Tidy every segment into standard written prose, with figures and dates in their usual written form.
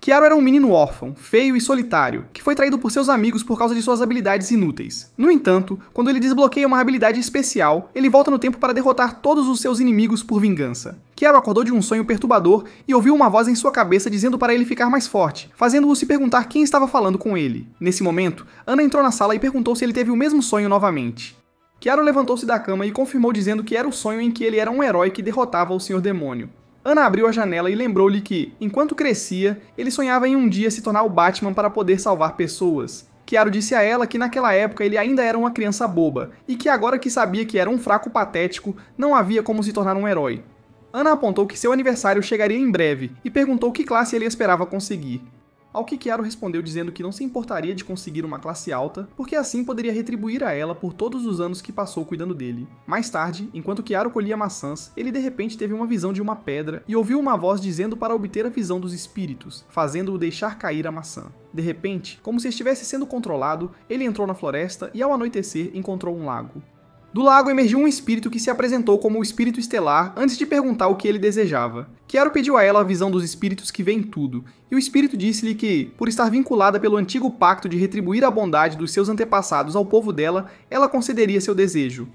Kiaro era um menino órfão, feio e solitário, que foi traído por seus amigos por causa de suas habilidades inúteis. No entanto, quando ele desbloqueia uma habilidade especial, ele volta no tempo para derrotar todos os seus inimigos por vingança. Kiaro acordou de um sonho perturbador e ouviu uma voz em sua cabeça dizendo para ele ficar mais forte, fazendo-o se perguntar quem estava falando com ele. Nesse momento, Ana entrou na sala e perguntou se ele teve o mesmo sonho novamente. Kiaro levantou-se da cama e confirmou dizendo que era o sonho em que ele era um herói que derrotava o Senhor Demônio. Ana abriu a janela e lembrou-lhe que, enquanto crescia, ele sonhava em um dia se tornar o Batman para poder salvar pessoas. Kiaro disse a ela que naquela época ele ainda era uma criança boba, e que agora que sabia que era um fraco patético, não havia como se tornar um herói. Ana apontou que seu aniversário chegaria em breve, e perguntou que classe ele esperava conseguir. Ao que Kiaro respondeu dizendo que não se importaria de conseguir uma classe alta, porque assim poderia retribuir a ela por todos os anos que passou cuidando dele. Mais tarde, enquanto Kiaro colhia maçãs, ele de repente teve uma visão de uma pedra e ouviu uma voz dizendo para obter a visão dos espíritos, fazendo-o deixar cair a maçã. De repente, como se estivesse sendo controlado, ele entrou na floresta e ao anoitecer encontrou um lago. Do lago emergiu um espírito que se apresentou como o espírito estelar antes de perguntar o que ele desejava. Kiaro pediu a ela a visão dos espíritos que veem tudo, e o espírito disse-lhe que, por estar vinculada pelo antigo pacto de retribuir a bondade dos seus antepassados ao povo dela, ela concederia seu desejo.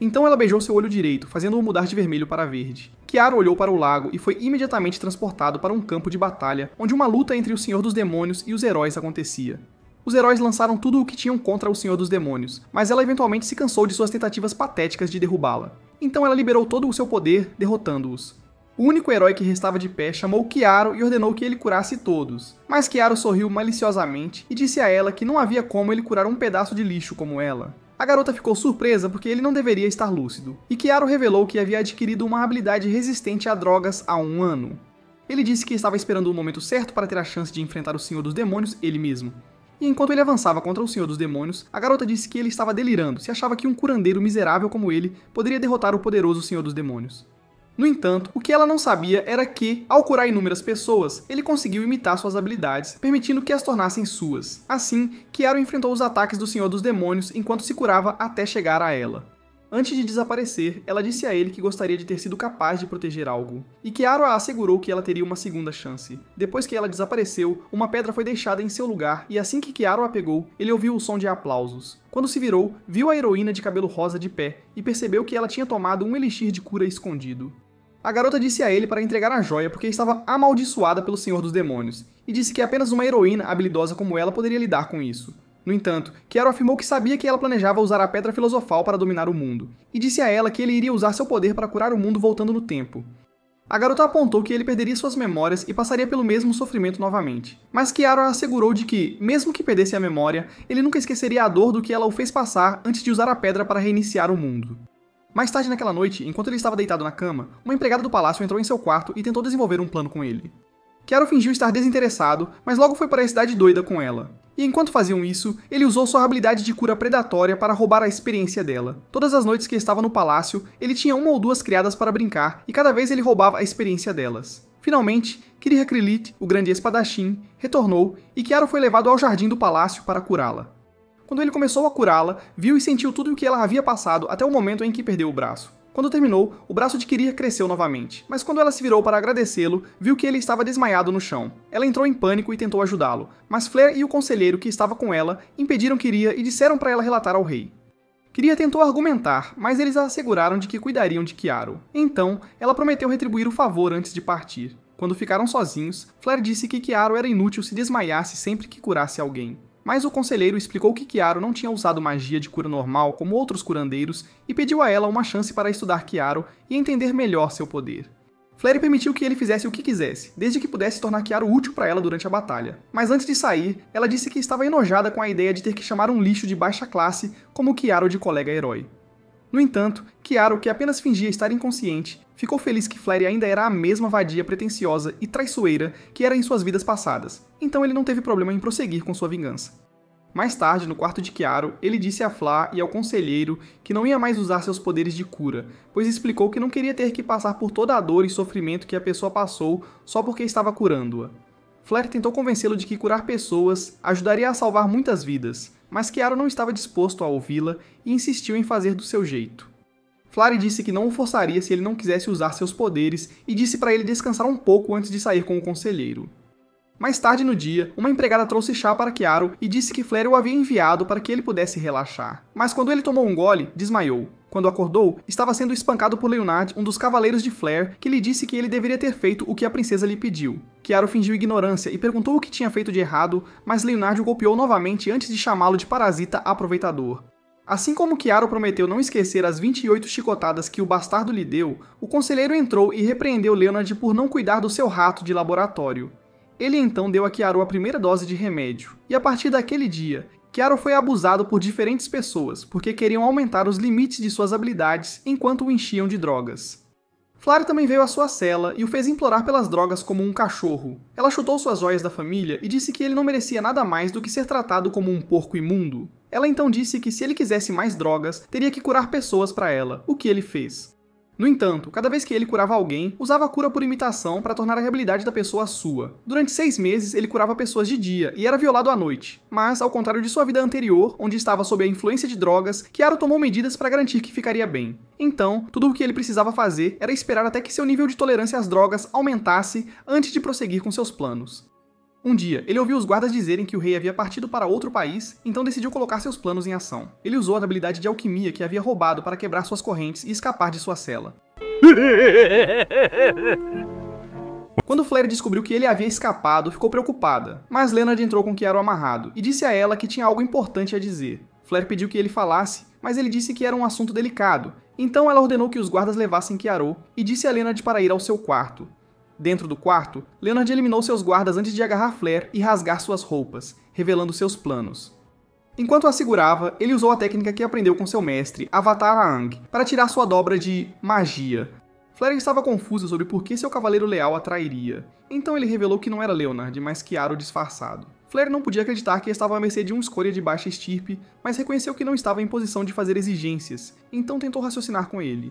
Então ela beijou seu olho direito, fazendo-o mudar de vermelho para verde. Kiaro olhou para o lago e foi imediatamente transportado para um campo de batalha, onde uma luta entre o Senhor dos Demônios e os heróis acontecia. Os heróis lançaram tudo o que tinham contra o Senhor dos Demônios, mas ela eventualmente se cansou de suas tentativas patéticas de derrubá-la. Então ela liberou todo o seu poder, derrotando-os. O único herói que restava de pé chamou Kiaro e ordenou que ele curasse todos. Mas Kiaro sorriu maliciosamente e disse a ela que não havia como ele curar um pedaço de lixo como ela. A garota ficou surpresa porque ele não deveria estar lúcido, e Kiaro revelou que havia adquirido uma habilidade resistente a drogas há 1 ano. Ele disse que estava esperando o momento certo para ter a chance de enfrentar o Senhor dos Demônios ele mesmo. E enquanto ele avançava contra o Senhor dos Demônios, a garota disse que ele estava delirando, se achava que um curandeiro miserável como ele poderia derrotar o poderoso Senhor dos Demônios. No entanto, o que ela não sabia era que, ao curar inúmeras pessoas, ele conseguiu imitar suas habilidades, permitindo que as tornassem suas. Assim, Kiaro enfrentou os ataques do Senhor dos Demônios enquanto se curava até chegar a ela. Antes de desaparecer, ela disse a ele que gostaria de ter sido capaz de proteger algo, e Kiaro a assegurou que ela teria uma segunda chance. Depois que ela desapareceu, uma pedra foi deixada em seu lugar, e assim que Kiaro a pegou, ele ouviu o som de aplausos. Quando se virou, viu a heroína de cabelo rosa de pé, e percebeu que ela tinha tomado um elixir de cura escondido. A garota disse a ele para entregar a joia porque estava amaldiçoada pelo Senhor dos Demônios, e disse que apenas uma heroína habilidosa como ela poderia lidar com isso. No entanto, Kiaro afirmou que sabia que ela planejava usar a Pedra Filosofal para dominar o mundo, e disse a ela que ele iria usar seu poder para curar o mundo voltando no tempo. A garota apontou que ele perderia suas memórias e passaria pelo mesmo sofrimento novamente, mas Kiaro a assegurou de que, mesmo que perdesse a memória, ele nunca esqueceria a dor do que ela o fez passar antes de usar a pedra para reiniciar o mundo. Mais tarde naquela noite, enquanto ele estava deitado na cama, uma empregada do palácio entrou em seu quarto e tentou desenvolver um plano com ele. Kiaro fingiu estar desinteressado, mas logo foi para a cidade doida com ela. E enquanto faziam isso, ele usou sua habilidade de cura predatória para roubar a experiência dela. Todas as noites que estava no palácio, ele tinha 1 ou 2 criadas para brincar, e cada vez ele roubava a experiência delas. Finalmente, Kiri Hakrilit, o grande espadachim, retornou, e Kiaro foi levado ao jardim do palácio para curá-la. Quando ele começou a curá-la, viu e sentiu tudo o que ela havia passado até o momento em que perdeu o braço. Quando terminou, o braço de Kiria cresceu novamente, mas quando ela se virou para agradecê-lo, viu que ele estava desmaiado no chão. Ela entrou em pânico e tentou ajudá-lo, mas Flair e o conselheiro que estava com ela impediram Kiria e disseram para ela relatar ao rei. Kiria tentou argumentar, mas eles a asseguraram de que cuidariam de Kiaro. Então, ela prometeu retribuir o favor antes de partir. Quando ficaram sozinhos, Flair disse que Kiaro era inútil se desmaiasse sempre que curasse alguém. Mas o conselheiro explicou que Kiaro não tinha usado magia de cura normal como outros curandeiros e pediu a ela uma chance para estudar Kiaro e entender melhor seu poder. Flair permitiu que ele fizesse o que quisesse, desde que pudesse tornar Kiaro útil para ela durante a batalha. Mas antes de sair, ela disse que estava enojada com a ideia de ter que chamar um lixo de baixa classe como Kiaro de colega herói. No entanto, Kiaro, que apenas fingia estar inconsciente, ficou feliz que Flair ainda era a mesma vadia pretensiosa e traiçoeira que era em suas vidas passadas, então ele não teve problema em prosseguir com sua vingança. Mais tarde, no quarto de Kiaro, ele disse a Flá e ao conselheiro que não ia mais usar seus poderes de cura, pois explicou que não queria ter que passar por toda a dor e sofrimento que a pessoa passou só porque estava curando-a. Flair tentou convencê-lo de que curar pessoas ajudaria a salvar muitas vidas, mas Kiaro não estava disposto a ouvi-la e insistiu em fazer do seu jeito. Flair disse que não o forçaria se ele não quisesse usar seus poderes e disse para ele descansar um pouco antes de sair com o conselheiro. Mais tarde no dia, uma empregada trouxe chá para Chiaro e disse que Flair o havia enviado para que ele pudesse relaxar. Mas quando ele tomou um gole, desmaiou. Quando acordou, estava sendo espancado por Leonard, um dos cavaleiros de Flair, que lhe disse que ele deveria ter feito o que a princesa lhe pediu. Chiaro fingiu ignorância e perguntou o que tinha feito de errado, mas Leonard o golpeou novamente antes de chamá-lo de parasita aproveitador. Assim como Chiaro prometeu não esquecer as 28 chicotadas que o bastardo lhe deu, o conselheiro entrou e repreendeu Leonard por não cuidar do seu rato de laboratório. Ele então deu a Chiaro a primeira dose de remédio, e a partir daquele dia, Chiaro foi abusado por diferentes pessoas, porque queriam aumentar os limites de suas habilidades enquanto o enchiam de drogas. Flare também veio à sua cela e o fez implorar pelas drogas como um cachorro. Ela chutou suas joias da família e disse que ele não merecia nada mais do que ser tratado como um porco imundo. Ela então disse que se ele quisesse mais drogas, teria que curar pessoas para ela, o que ele fez. No entanto, cada vez que ele curava alguém, usava a cura por imitação para tornar a habilidade da pessoa sua. Durante 6 meses, ele curava pessoas de dia e era violado à noite. Mas, ao contrário de sua vida anterior, onde estava sob a influência de drogas, Chiaro tomou medidas para garantir que ficaria bem. Então, tudo o que ele precisava fazer era esperar até que seu nível de tolerância às drogas aumentasse antes de prosseguir com seus planos. Um dia, ele ouviu os guardas dizerem que o rei havia partido para outro país, então decidiu colocar seus planos em ação. Ele usou a habilidade de alquimia que havia roubado para quebrar suas correntes e escapar de sua cela. Quando Flair descobriu que ele havia escapado, ficou preocupada, mas Leonard entrou com Chiaro amarrado e disse a ela que tinha algo importante a dizer. Flair pediu que ele falasse, mas ele disse que era um assunto delicado, então ela ordenou que os guardas levassem Chiaro e disse a Leonard para ir ao seu quarto. Dentro do quarto, Leonard eliminou seus guardas antes de agarrar Flair e rasgar suas roupas, revelando seus planos. Enquanto a segurava, ele usou a técnica que aprendeu com seu mestre, Avatar Aang, para tirar sua dobra de magia. Flair estava confuso sobre por que seu cavaleiro leal a trairia. Então ele revelou que não era Leonard, mas Chiaro disfarçado. Flair não podia acreditar que estava à mercê de uma escolha de baixa estirpe, mas reconheceu que não estava em posição de fazer exigências, então tentou raciocinar com ele.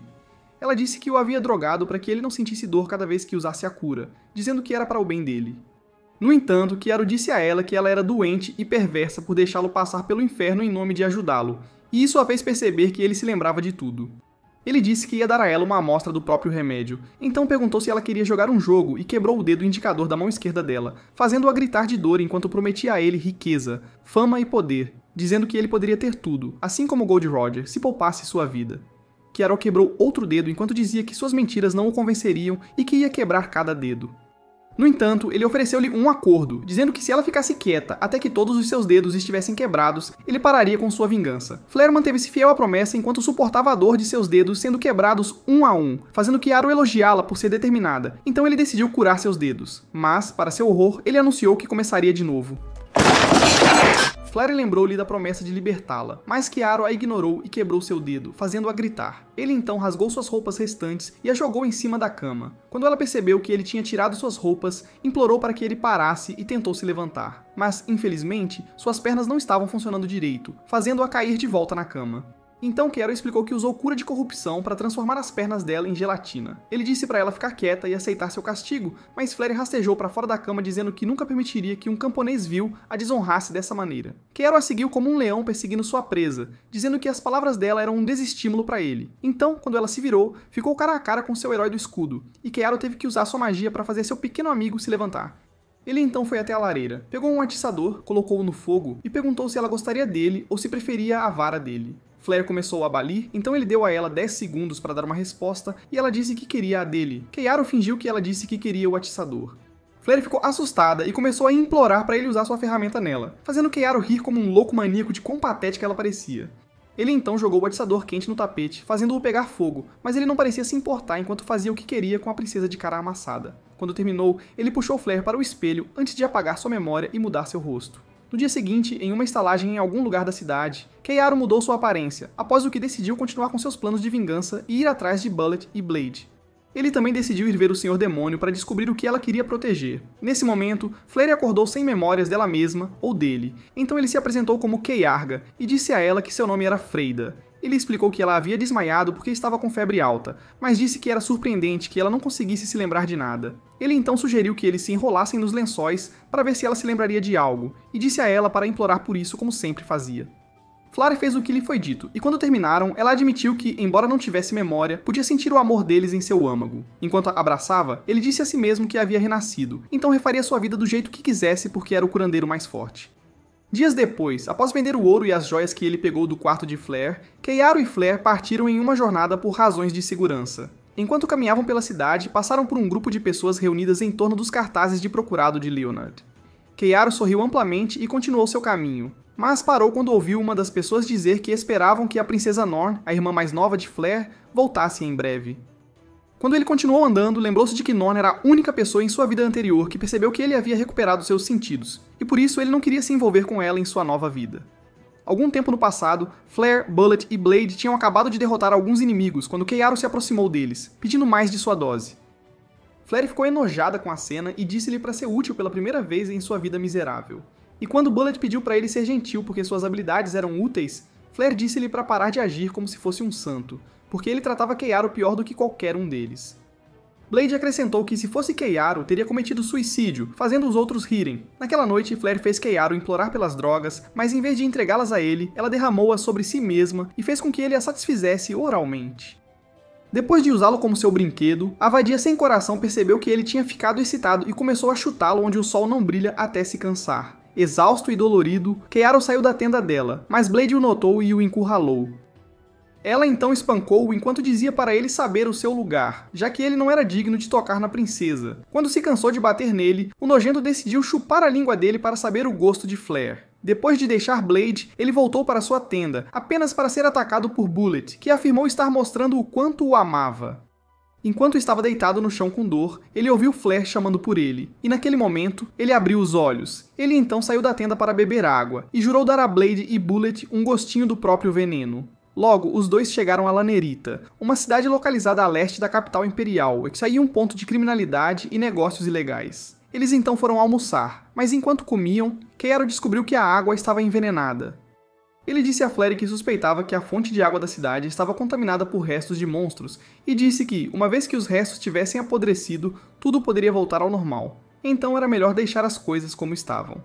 Ela disse que o havia drogado para que ele não sentisse dor cada vez que usasse a cura, dizendo que era para o bem dele. No entanto, Chiaro disse a ela que ela era doente e perversa por deixá-lo passar pelo inferno em nome de ajudá-lo, e isso a fez perceber que ele se lembrava de tudo. Ele disse que ia dar a ela uma amostra do próprio remédio, então perguntou se ela queria jogar um jogo e quebrou o dedo indicador da mão esquerda dela, fazendo-a gritar de dor enquanto prometia a ele riqueza, fama e poder, dizendo que ele poderia ter tudo, assim como Gold Roger, se poupasse sua vida. Chiaro quebrou outro dedo enquanto dizia que suas mentiras não o convenceriam e que ia quebrar cada dedo. No entanto, ele ofereceu-lhe um acordo, dizendo que se ela ficasse quieta até que todos os seus dedos estivessem quebrados, ele pararia com sua vingança. Flair manteve-se fiel à promessa enquanto suportava a dor de seus dedos sendo quebrados um a um, fazendo Chiaro elogiá-la por ser determinada, então ele decidiu curar seus dedos. Mas, para seu horror, ele anunciou que começaria de novo. Flair lembrou-lhe da promessa de libertá-la, mas Chiaro a ignorou e quebrou seu dedo, fazendo-a gritar. Ele então rasgou suas roupas restantes e a jogou em cima da cama. Quando ela percebeu que ele tinha tirado suas roupas, implorou para que ele parasse e tentou se levantar. Mas, infelizmente, suas pernas não estavam funcionando direito, fazendo-a cair de volta na cama. Então Chiaro explicou que usou cura de corrupção para transformar as pernas dela em gelatina. Ele disse para ela ficar quieta e aceitar seu castigo, mas Flair rastejou para fora da cama dizendo que nunca permitiria que um camponês vil a desonrasse dessa maneira. Chiaro a seguiu como um leão perseguindo sua presa, dizendo que as palavras dela eram um desestímulo para ele. Então, quando ela se virou, ficou cara a cara com seu herói do escudo, e Chiaro teve que usar sua magia para fazer seu pequeno amigo se levantar. Ele então foi até a lareira, pegou um atiçador, colocou-o no fogo e perguntou se ela gostaria dele ou se preferia a vara dele. Flair começou a abalir, então ele deu a ela 10 segundos para dar uma resposta e ela disse que queria a dele. Chiaro fingiu que ela disse que queria o atiçador. Flair ficou assustada e começou a implorar para ele usar sua ferramenta nela, fazendo Chiaro rir como um louco maníaco de quão patética ela parecia. Ele então jogou o atiçador quente no tapete, fazendo-o pegar fogo, mas ele não parecia se importar enquanto fazia o que queria com a princesa de cara amassada. Quando terminou, ele puxou Flair para o espelho antes de apagar sua memória e mudar seu rosto. No dia seguinte, em uma estalagem em algum lugar da cidade, Chiaro mudou sua aparência, após o que decidiu continuar com seus planos de vingança e ir atrás de Bullet e Blade. Ele também decidiu ir ver o Senhor Demônio para descobrir o que ela queria proteger. Nesse momento, Flair acordou sem memórias dela mesma ou dele, então ele se apresentou como Keyarga e disse a ela que seu nome era Freida. Ele explicou que ela havia desmaiado porque estava com febre alta, mas disse que era surpreendente que ela não conseguisse se lembrar de nada. Ele então sugeriu que eles se enrolassem nos lençóis para ver se ela se lembraria de algo, e disse a ela para implorar por isso como sempre fazia. Flare fez o que lhe foi dito, e quando terminaram, ela admitiu que, embora não tivesse memória, podia sentir o amor deles em seu âmago. Enquanto a abraçava, ele disse a si mesmo que havia renascido, então refaria sua vida do jeito que quisesse porque era o curandeiro mais forte. Dias depois, após vender o ouro e as joias que ele pegou do quarto de Flare, Keiaro e Flare partiram em uma jornada por razões de segurança. Enquanto caminhavam pela cidade, passaram por um grupo de pessoas reunidas em torno dos cartazes de procurado de Leonard. Keiaro sorriu amplamente e continuou seu caminho, mas parou quando ouviu uma das pessoas dizer que esperavam que a princesa Norn, a irmã mais nova de Flare, voltasse em breve. Quando ele continuou andando, lembrou-se de que Norn era a única pessoa em sua vida anterior que percebeu que ele havia recuperado seus sentidos, e por isso ele não queria se envolver com ela em sua nova vida. Algum tempo no passado, Flare, Bullet e Blade tinham acabado de derrotar alguns inimigos quando Keiaro se aproximou deles, pedindo mais de sua dose. Flare ficou enojada com a cena e disse-lhe para ser útil pela primeira vez em sua vida miserável. E quando Bullet pediu para ele ser gentil porque suas habilidades eram úteis, Flare disse-lhe para parar de agir como se fosse um santo, porque ele tratava Keiaro pior do que qualquer um deles. Blade acrescentou que se fosse Keiaro, teria cometido suicídio, fazendo os outros rirem. Naquela noite, Flare fez Keiaro implorar pelas drogas, mas em vez de entregá-las a ele, ela derramou-as sobre si mesma e fez com que ele a satisfizesse oralmente. Depois de usá-lo como seu brinquedo, a vadia sem coração percebeu que ele tinha ficado excitado e começou a chutá-lo onde o sol não brilha até se cansar. Exausto e dolorido, Keiaro saiu da tenda dela, mas Blade o notou e o encurralou. Ela então espancou-o enquanto dizia para ele saber o seu lugar, já que ele não era digno de tocar na princesa. Quando se cansou de bater nele, o nojento decidiu chupar a língua dele para saber o gosto de Flare. Depois de deixar Blade, ele voltou para sua tenda, apenas para ser atacado por Bullet, que afirmou estar mostrando o quanto o amava. Enquanto estava deitado no chão com dor, ele ouviu Flare chamando por ele, e naquele momento, ele abriu os olhos. Ele então saiu da tenda para beber água, e jurou dar a Blade e Bullet um gostinho do próprio veneno. Logo, os dois chegaram a Lanerita, uma cidade localizada a leste da capital imperial, que saía um ponto de criminalidade e negócios ilegais. Eles então foram almoçar, mas enquanto comiam, Keiaro descobriu que a água estava envenenada. Ele disse a Flare que suspeitava que a fonte de água da cidade estava contaminada por restos de monstros, e disse que, uma vez que os restos tivessem apodrecido, tudo poderia voltar ao normal. Então era melhor deixar as coisas como estavam.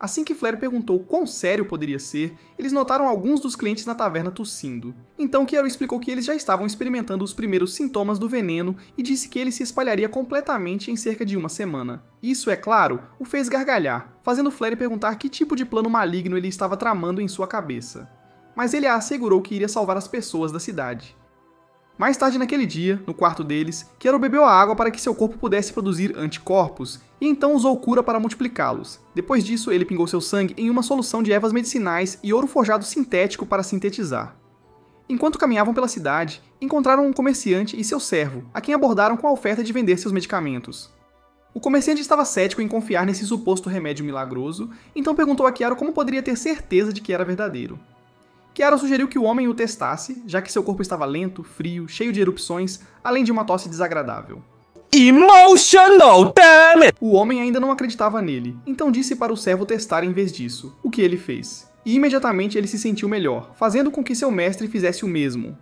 Assim que Flare perguntou quão sério poderia ser, eles notaram alguns dos clientes na taverna tossindo. Então Keiaro explicou que eles já estavam experimentando os primeiros sintomas do veneno e disse que ele se espalharia completamente em cerca de uma semana. Isso, é claro, o fez gargalhar, fazendo Flare perguntar que tipo de plano maligno ele estava tramando em sua cabeça. Mas ele a assegurou que iria salvar as pessoas da cidade. Mais tarde naquele dia, no quarto deles, Keiaro bebeu a água para que seu corpo pudesse produzir anticorpos, e então usou cura para multiplicá-los. Depois disso, ele pingou seu sangue em uma solução de ervas medicinais e ouro forjado sintético para sintetizar. Enquanto caminhavam pela cidade, encontraram um comerciante e seu servo, a quem abordaram com a oferta de vender seus medicamentos. O comerciante estava cético em confiar nesse suposto remédio milagroso, então perguntou a Keiaro como poderia ter certeza de que era verdadeiro. Keiaro sugeriu que o homem o testasse, já que seu corpo estava lento, frio, cheio de erupções, além de uma tosse desagradável. Emotional, damn it! O homem ainda não acreditava nele, então disse para o servo testar em vez disso, o que ele fez. E imediatamente ele se sentiu melhor, fazendo com que seu mestre fizesse o mesmo.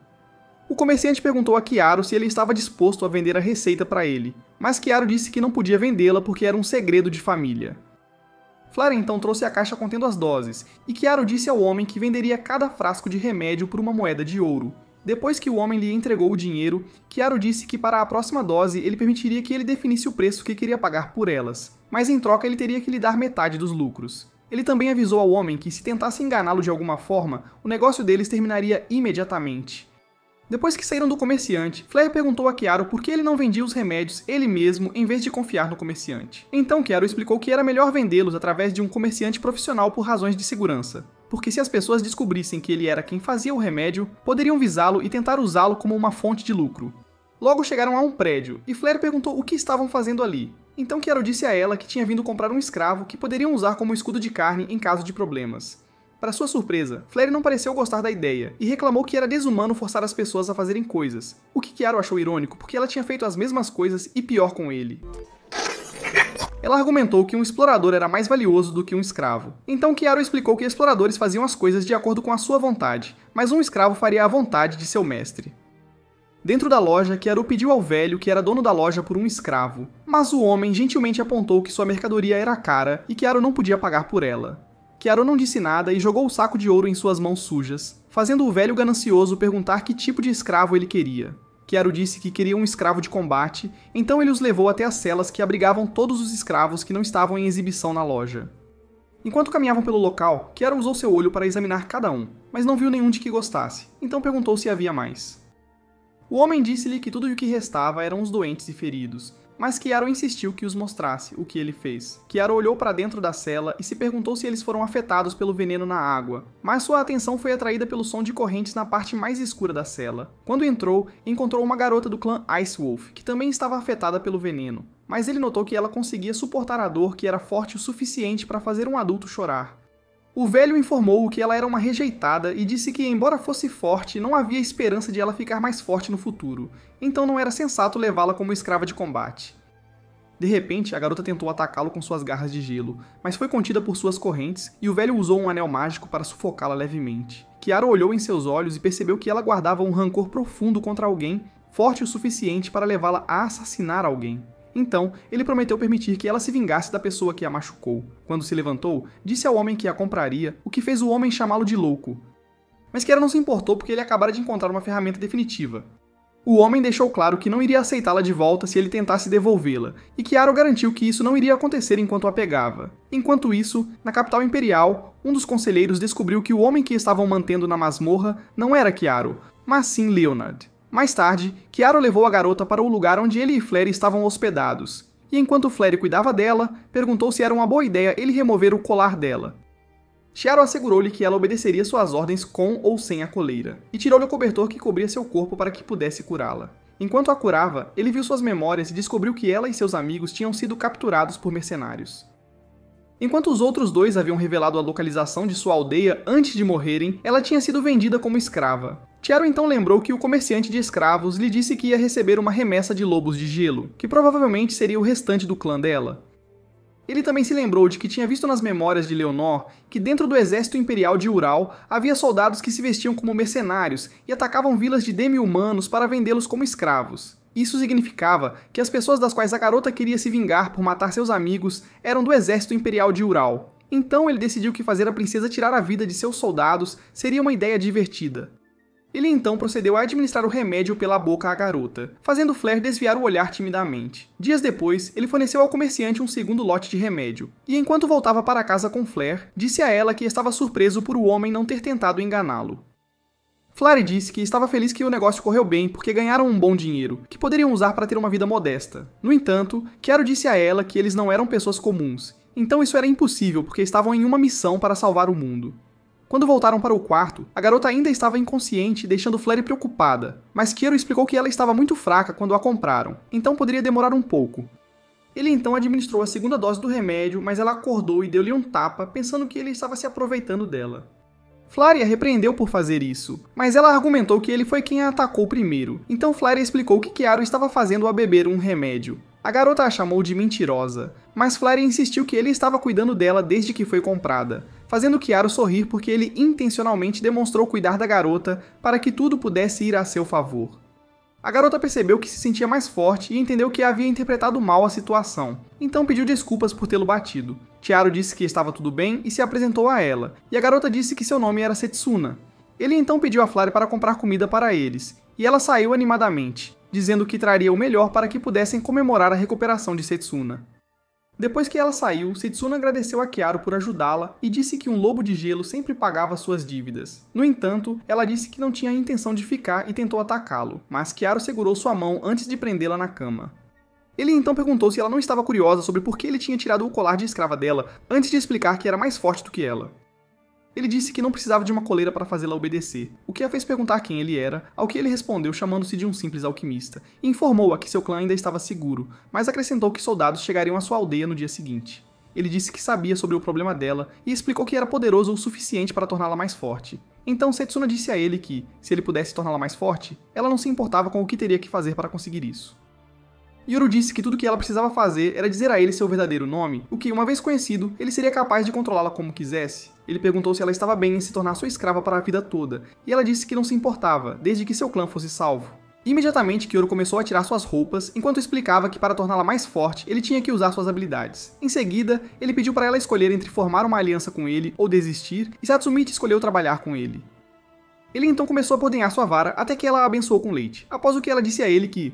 O comerciante perguntou a Keiaro se ele estava disposto a vender a receita para ele, mas Keiaro disse que não podia vendê-la porque era um segredo de família. Flare então trouxe a caixa contendo as doses, e Keiaro disse ao homem que venderia cada frasco de remédio por uma moeda de ouro. Depois que o homem lhe entregou o dinheiro, Keiaro disse que para a próxima dose ele permitiria que ele definisse o preço que queria pagar por elas, mas em troca ele teria que lhe dar metade dos lucros. Ele também avisou ao homem que se tentasse enganá-lo de alguma forma, o negócio deles terminaria imediatamente. Depois que saíram do comerciante, Flare perguntou a Keiaro por que ele não vendia os remédios ele mesmo em vez de confiar no comerciante. Então Keiaro explicou que era melhor vendê-los através de um comerciante profissional por razões de segurança, porque se as pessoas descobrissem que ele era quem fazia o remédio, poderiam visá-lo e tentar usá-lo como uma fonte de lucro. Logo chegaram a um prédio, e Flare perguntou o que estavam fazendo ali. Então Keiaro disse a ela que tinha vindo comprar um escravo que poderiam usar como escudo de carne em caso de problemas. Para sua surpresa, Flare não pareceu gostar da ideia, e reclamou que era desumano forçar as pessoas a fazerem coisas, o que Keiaro achou irônico porque ela tinha feito as mesmas coisas e pior com ele. Ela argumentou que um explorador era mais valioso do que um escravo. Então Keiaro explicou que exploradores faziam as coisas de acordo com a sua vontade, mas um escravo faria a vontade de seu mestre. Dentro da loja, Keiaro pediu ao velho que era dono da loja por um escravo, mas o homem gentilmente apontou que sua mercadoria era cara e Keiaro não podia pagar por ela. Kiaro não disse nada e jogou o saco de ouro em suas mãos sujas, fazendo o velho ganancioso perguntar que tipo de escravo ele queria. Kiaro disse que queria um escravo de combate, então ele os levou até as celas que abrigavam todos os escravos que não estavam em exibição na loja. Enquanto caminhavam pelo local, Kiaro usou seu olho para examinar cada um, mas não viu nenhum de que gostasse, então perguntou se havia mais. O homem disse-lhe que tudo o que restava eram os doentes e feridos, mas Kiaro insistiu que os mostrasse, o que ele fez. Kiaro olhou para dentro da cela e se perguntou se eles foram afetados pelo veneno na água, mas sua atenção foi atraída pelo som de correntes na parte mais escura da cela. Quando entrou, encontrou uma garota do clã Ice Wolf, que também estava afetada pelo veneno, mas ele notou que ela conseguia suportar a dor que era forte o suficiente para fazer um adulto chorar. O velho informou-o que ela era uma rejeitada e disse que, embora fosse forte, não havia esperança de ela ficar mais forte no futuro, então não era sensato levá-la como escrava de combate. De repente, a garota tentou atacá-lo com suas garras de gelo, mas foi contida por suas correntes e o velho usou um anel mágico para sufocá-la levemente. Kiaro olhou em seus olhos e percebeu que ela guardava um rancor profundo contra alguém, forte o suficiente para levá-la a assassinar alguém. Então, ele prometeu permitir que ela se vingasse da pessoa que a machucou. Quando se levantou, disse ao homem que a compraria, o que fez o homem chamá-lo de louco. Mas Kiaro não se importou porque ele acabara de encontrar uma ferramenta definitiva. O homem deixou claro que não iria aceitá-la de volta se ele tentasse devolvê-la, e Kiaro garantiu que isso não iria acontecer enquanto a pegava. Enquanto isso, na capital imperial, um dos conselheiros descobriu que o homem que estavam mantendo na masmorra não era Kiaro, mas sim Leonard. Mais tarde, Kiaro levou a garota para o lugar onde ele e Flair estavam hospedados, e enquanto Flair cuidava dela, perguntou se era uma boa ideia ele remover o colar dela. Kiaro assegurou-lhe que ela obedeceria suas ordens com ou sem a coleira, e tirou-lhe o cobertor que cobria seu corpo para que pudesse curá-la. Enquanto a curava, ele viu suas memórias e descobriu que ela e seus amigos tinham sido capturados por mercenários. Enquanto os outros dois haviam revelado a localização de sua aldeia antes de morrerem, ela tinha sido vendida como escrava. Kiaro então lembrou que o comerciante de escravos lhe disse que ia receber uma remessa de lobos de gelo, que provavelmente seria o restante do clã dela. Ele também se lembrou de que tinha visto nas memórias de Leonor que dentro do exército imperial de Ural havia soldados que se vestiam como mercenários e atacavam vilas de demi-humanos para vendê-los como escravos. Isso significava que as pessoas das quais a garota queria se vingar por matar seus amigos eram do exército imperial de Ural. Então ele decidiu que fazer a princesa tirar a vida de seus soldados seria uma ideia divertida. Ele então procedeu a administrar o remédio pela boca à garota, fazendo Flair desviar o olhar timidamente. Dias depois, ele forneceu ao comerciante um segundo lote de remédio, e enquanto voltava para casa com Flair, disse a ela que estava surpreso por o homem não ter tentado enganá-lo. Flair disse que estava feliz que o negócio correu bem porque ganharam um bom dinheiro, que poderiam usar para ter uma vida modesta. No entanto, Kiaro disse a ela que eles não eram pessoas comuns, então isso era impossível porque estavam em uma missão para salvar o mundo. Quando voltaram para o quarto, a garota ainda estava inconsciente, deixando Flair preocupada, mas Kiaro explicou que ela estava muito fraca quando a compraram, então poderia demorar um pouco. Ele então administrou a segunda dose do remédio, mas ela acordou e deu-lhe um tapa, pensando que ele estava se aproveitando dela. Flair a repreendeu por fazer isso, mas ela argumentou que ele foi quem a atacou primeiro, então Flair explicou que Kiaro estava fazendo a beber um remédio. A garota a chamou de mentirosa, mas Flair insistiu que ele estava cuidando dela desde que foi comprada, fazendo Kiaro sorrir porque ele intencionalmente demonstrou cuidar da garota para que tudo pudesse ir a seu favor. A garota percebeu que se sentia mais forte e entendeu que havia interpretado mal a situação, então pediu desculpas por tê-lo batido. Kiaro disse que estava tudo bem e se apresentou a ela, e a garota disse que seu nome era Setsuna. Ele então pediu a Flair para comprar comida para eles, e ela saiu animadamente, dizendo que traria o melhor para que pudessem comemorar a recuperação de Setsuna. Depois que ela saiu, Setsuna agradeceu a Kiaro por ajudá-la e disse que um lobo de gelo sempre pagava suas dívidas. No entanto, ela disse que não tinha a intenção de ficar e tentou atacá-lo, mas Kiaro segurou sua mão antes de prendê-la na cama. Ele então perguntou se ela não estava curiosa sobre por que ele tinha tirado o colar de escrava dela antes de explicar que era mais forte do que ela. Ele disse que não precisava de uma coleira para fazê-la obedecer, o que a fez perguntar quem ele era, ao que ele respondeu chamando-se de um simples alquimista, e informou-a que seu clã ainda estava seguro, mas acrescentou que soldados chegariam à sua aldeia no dia seguinte. Ele disse que sabia sobre o problema dela e explicou que era poderoso o suficiente para torná-la mais forte. Então Setsuna disse a ele que, se ele pudesse torná-la mais forte, ela não se importava com o que teria que fazer para conseguir isso. Yuru disse que tudo que ela precisava fazer era dizer a ele seu verdadeiro nome, o que, uma vez conhecido, ele seria capaz de controlá-la como quisesse. Ele perguntou se ela estava bem em se tornar sua escrava para a vida toda, e ela disse que não se importava, desde que seu clã fosse salvo. Imediatamente, Kyoru começou a tirar suas roupas, enquanto explicava que para torná-la mais forte, ele tinha que usar suas habilidades. Em seguida, ele pediu para ela escolher entre formar uma aliança com ele ou desistir, e Satsumichi escolheu trabalhar com ele. Ele então começou a ordenhar sua vara até que ela a abençoou com leite, após o que ela disse a ele que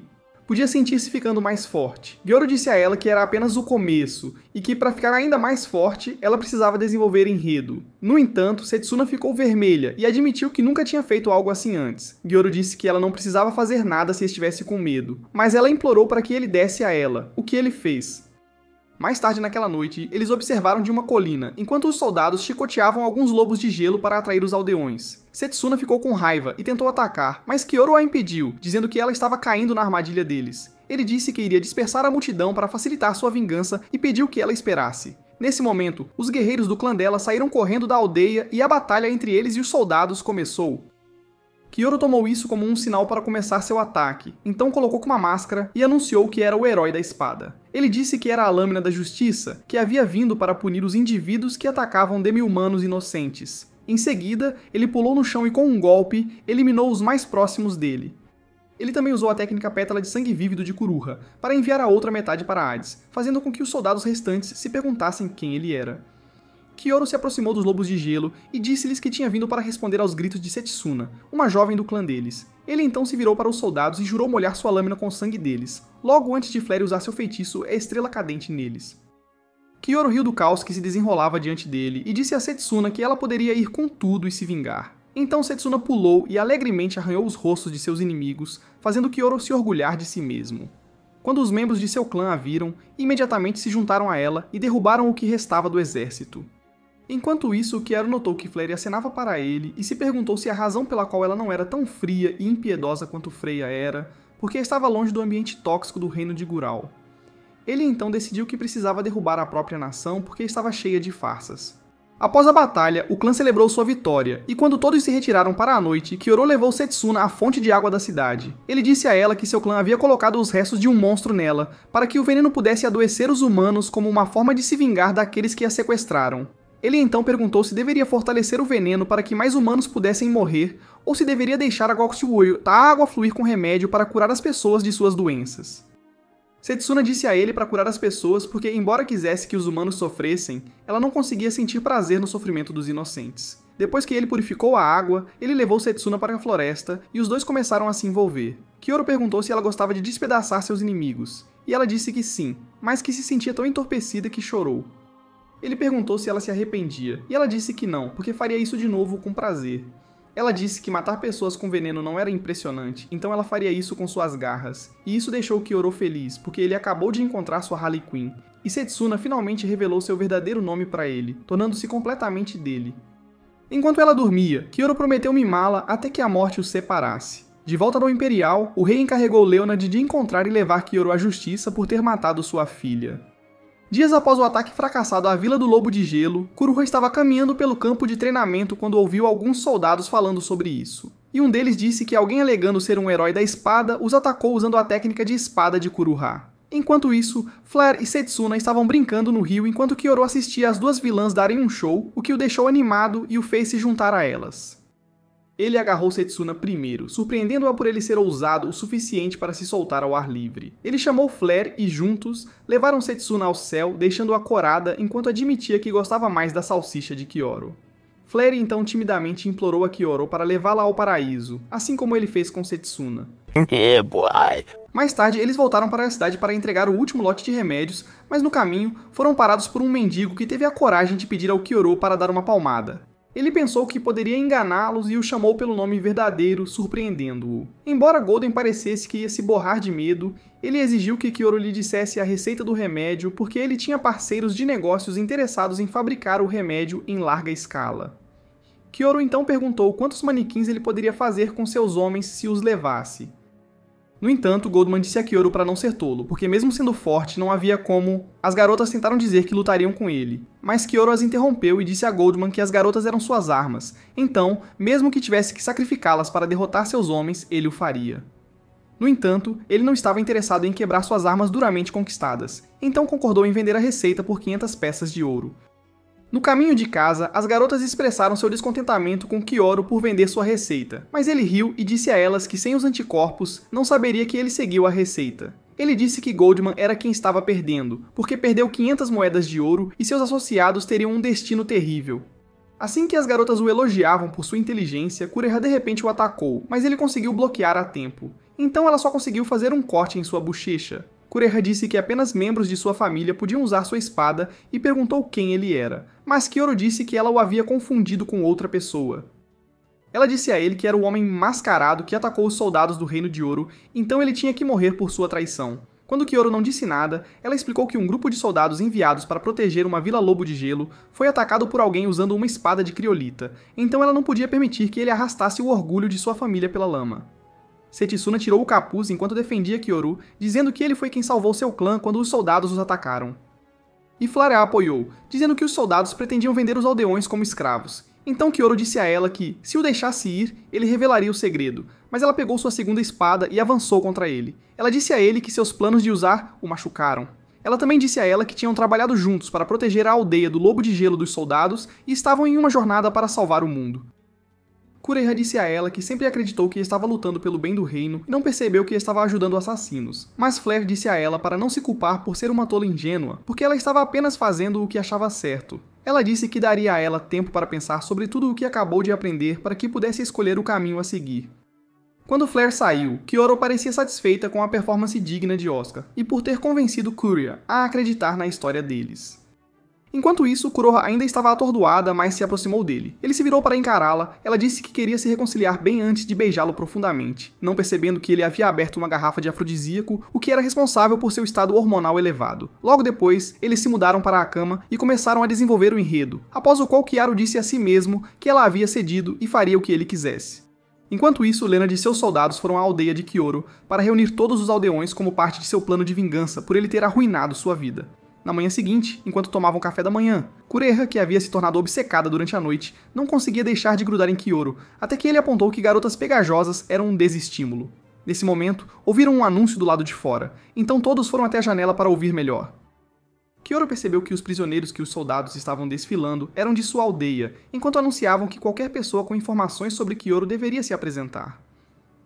podia sentir-se ficando mais forte. Gyoru disse a ela que era apenas o começo, e que para ficar ainda mais forte, ela precisava desenvolver enredo. No entanto, Setsuna ficou vermelha e admitiu que nunca tinha feito algo assim antes. Gyoru disse que ela não precisava fazer nada se estivesse com medo, mas ela implorou para que ele desse a ela, o que ele fez. Mais tarde naquela noite, eles observaram de uma colina, enquanto os soldados chicoteavam alguns lobos de gelo para atrair os aldeões. Setsuna ficou com raiva e tentou atacar, mas Kyoru a impediu, dizendo que ela estava caindo na armadilha deles. Ele disse que iria dispersar a multidão para facilitar sua vingança e pediu que ela esperasse. Nesse momento, os guerreiros do clã dela saíram correndo da aldeia e a batalha entre eles e os soldados começou. Kyoru tomou isso como um sinal para começar seu ataque, então colocou uma máscara e anunciou que era o herói da espada. Ele disse que era a lâmina da justiça, que havia vindo para punir os indivíduos que atacavam demi-humanos inocentes. Em seguida, ele pulou no chão e com um golpe, eliminou os mais próximos dele. Ele também usou a técnica pétala de sangue vívido de Kuruha, para enviar a outra metade para Hades, fazendo com que os soldados restantes se perguntassem quem ele era. Kyoru se aproximou dos lobos de gelo e disse-lhes que tinha vindo para responder aos gritos de Setsuna, uma jovem do clã deles. Ele então se virou para os soldados e jurou molhar sua lâmina com o sangue deles, logo antes de Flare usar seu feitiço Estrela Cadente neles. Kyoru riu do caos que se desenrolava diante dele e disse a Setsuna que ela poderia ir com tudo e se vingar. Então Setsuna pulou e alegremente arranhou os rostos de seus inimigos, fazendo Kyoru se orgulhar de si mesmo. Quando os membros de seu clã a viram, imediatamente se juntaram a ela e derrubaram o que restava do exército. Enquanto isso, Kyoru notou que Flare acenava para ele e se perguntou se a razão pela qual ela não era tão fria e impiedosa quanto Freya era, porque estava longe do ambiente tóxico do reino de Gural. Ele então decidiu que precisava derrubar a própria nação porque estava cheia de farsas. Após a batalha, o clã celebrou sua vitória, e quando todos se retiraram para a noite, Kyoru levou Setsuna à fonte de água da cidade. Ele disse a ela que seu clã havia colocado os restos de um monstro nela, para que o veneno pudesse adoecer os humanos como uma forma de se vingar daqueles que a sequestraram. Ele então perguntou se deveria fortalecer o veneno para que mais humanos pudessem morrer, ou se deveria deixar a água fluir com remédio para curar as pessoas de suas doenças. Setsuna disse a ele para curar as pessoas porque, embora quisesse que os humanos sofressem, ela não conseguia sentir prazer no sofrimento dos inocentes. Depois que ele purificou a água, ele levou Setsuna para a floresta e os dois começaram a se envolver. Kyoru perguntou se ela gostava de despedaçar seus inimigos, e ela disse que sim, mas que se sentia tão entorpecida que chorou. Ele perguntou se ela se arrependia, e ela disse que não, porque faria isso de novo com prazer. Ela disse que matar pessoas com veneno não era impressionante, então ela faria isso com suas garras. E isso deixou Kyoru feliz, porque ele acabou de encontrar sua Harley Quinn, e Setsuna finalmente revelou seu verdadeiro nome para ele, tornando-se completamente dele. Enquanto ela dormia, Kyoru prometeu mimá-la até que a morte os separasse. De volta ao Imperial, o rei encarregou Leonard de encontrar e levar Kyoru à justiça por ter matado sua filha. Dias após o ataque fracassado à Vila do Lobo de Gelo, Kuruha estava caminhando pelo campo de treinamento quando ouviu alguns soldados falando sobre isso. E um deles disse que alguém alegando ser um herói da espada os atacou usando a técnica de espada de Kuruha. Enquanto isso, Flare e Setsuna estavam brincando no rio enquanto Kyoru assistia as duas vilãs darem um show, o que o deixou animado e o fez se juntar a elas. Ele agarrou Setsuna primeiro, surpreendendo-a por ele ser ousado o suficiente para se soltar ao ar livre. Ele chamou Flare e, juntos, levaram Setsuna ao céu, deixando-a corada enquanto admitia que gostava mais da salsicha de Kyoru. Flare então timidamente implorou a Kyoru para levá-la ao paraíso, assim como ele fez com Setsuna. Yeah, boy. Mais tarde, eles voltaram para a cidade para entregar o último lote de remédios, mas no caminho foram parados por um mendigo que teve a coragem de pedir ao Kyoru para dar uma palmada. Ele pensou que poderia enganá-los e o chamou pelo nome verdadeiro, surpreendendo-o. Embora Golden parecesse que ia se borrar de medo, ele exigiu que Kyoru lhe dissesse a receita do remédio porque ele tinha parceiros de negócios interessados em fabricar o remédio em larga escala. Kyoru então perguntou quantos manequins ele poderia fazer com seus homens se os levasse. No entanto, Goldman disse a Kyoru para não ser tolo, porque mesmo sendo forte, não havia como... As garotas tentaram dizer que lutariam com ele, mas Kyoru as interrompeu e disse a Goldman que as garotas eram suas armas, então, mesmo que tivesse que sacrificá-las para derrotar seus homens, ele o faria. No entanto, ele não estava interessado em quebrar suas armas duramente conquistadas, então concordou em vender a receita por 500 peças de ouro. No caminho de casa, as garotas expressaram seu descontentamento com Kyoru por vender sua receita, mas ele riu e disse a elas que sem os anticorpos, não saberia que ele seguiu a receita. Ele disse que Goldman era quem estava perdendo, porque perdeu 500 moedas de ouro e seus associados teriam um destino terrível. Assim que as garotas o elogiavam por sua inteligência, Kureha de repente o atacou, mas ele conseguiu bloquear a tempo. Então ela só conseguiu fazer um corte em sua bochecha. Kureha disse que apenas membros de sua família podiam usar sua espada e perguntou quem ele era, mas Kyoru disse que ela o havia confundido com outra pessoa. Ela disse a ele que era o homem mascarado que atacou os soldados do Reino de Ouro, então ele tinha que morrer por sua traição. Quando Kyoru não disse nada, ela explicou que um grupo de soldados enviados para proteger uma vila lobo de gelo foi atacado por alguém usando uma espada de criolita, então ela não podia permitir que ele arrastasse o orgulho de sua família pela lama. Setsuna tirou o capuz enquanto defendia Kyoru, dizendo que ele foi quem salvou seu clã quando os soldados os atacaram. E Flareon a apoiou, dizendo que os soldados pretendiam vender os aldeões como escravos. Então Kyoru disse a ela que, se o deixasse ir, ele revelaria o segredo, mas ela pegou sua segunda espada e avançou contra ele. Ela disse a ele que seus planos de usar o machucaram. Ela também disse a ela que tinham trabalhado juntos para proteger a aldeia do lobo de gelo dos soldados e estavam em uma jornada para salvar o mundo. Kureha disse a ela que sempre acreditou que estava lutando pelo bem do reino e não percebeu que estava ajudando assassinos. Mas Flare disse a ela para não se culpar por ser uma tola ingênua, porque ela estava apenas fazendo o que achava certo. Ela disse que daria a ela tempo para pensar sobre tudo o que acabou de aprender para que pudesse escolher o caminho a seguir. Quando Flare saiu, Kyoru parecia satisfeita com a performance digna de Oscar e por ter convencido Kureha a acreditar na história deles. Enquanto isso, Kuroha ainda estava atordoada, mas se aproximou dele. Ele se virou para encará-la, ela disse que queria se reconciliar bem antes de beijá-lo profundamente, não percebendo que ele havia aberto uma garrafa de afrodisíaco, o que era responsável por seu estado hormonal elevado. Logo depois, eles se mudaram para a cama e começaram a desenvolver o enredo, após o qual Kiaru disse a si mesmo que ela havia cedido e faria o que ele quisesse. Enquanto isso, Leonard e seus soldados foram à aldeia de Kyoru para reunir todos os aldeões como parte de seu plano de vingança por ele ter arruinado sua vida. Na manhã seguinte, enquanto tomavam café da manhã, Kureha, que havia se tornado obcecada durante a noite, não conseguia deixar de grudar em Kyoru, até que ele apontou que garotas pegajosas eram um desestímulo. Nesse momento, ouviram um anúncio do lado de fora, então todos foram até a janela para ouvir melhor. Kyoru percebeu que os prisioneiros que os soldados estavam desfilando eram de sua aldeia, enquanto anunciavam que qualquer pessoa com informações sobre Kyoru deveria se apresentar.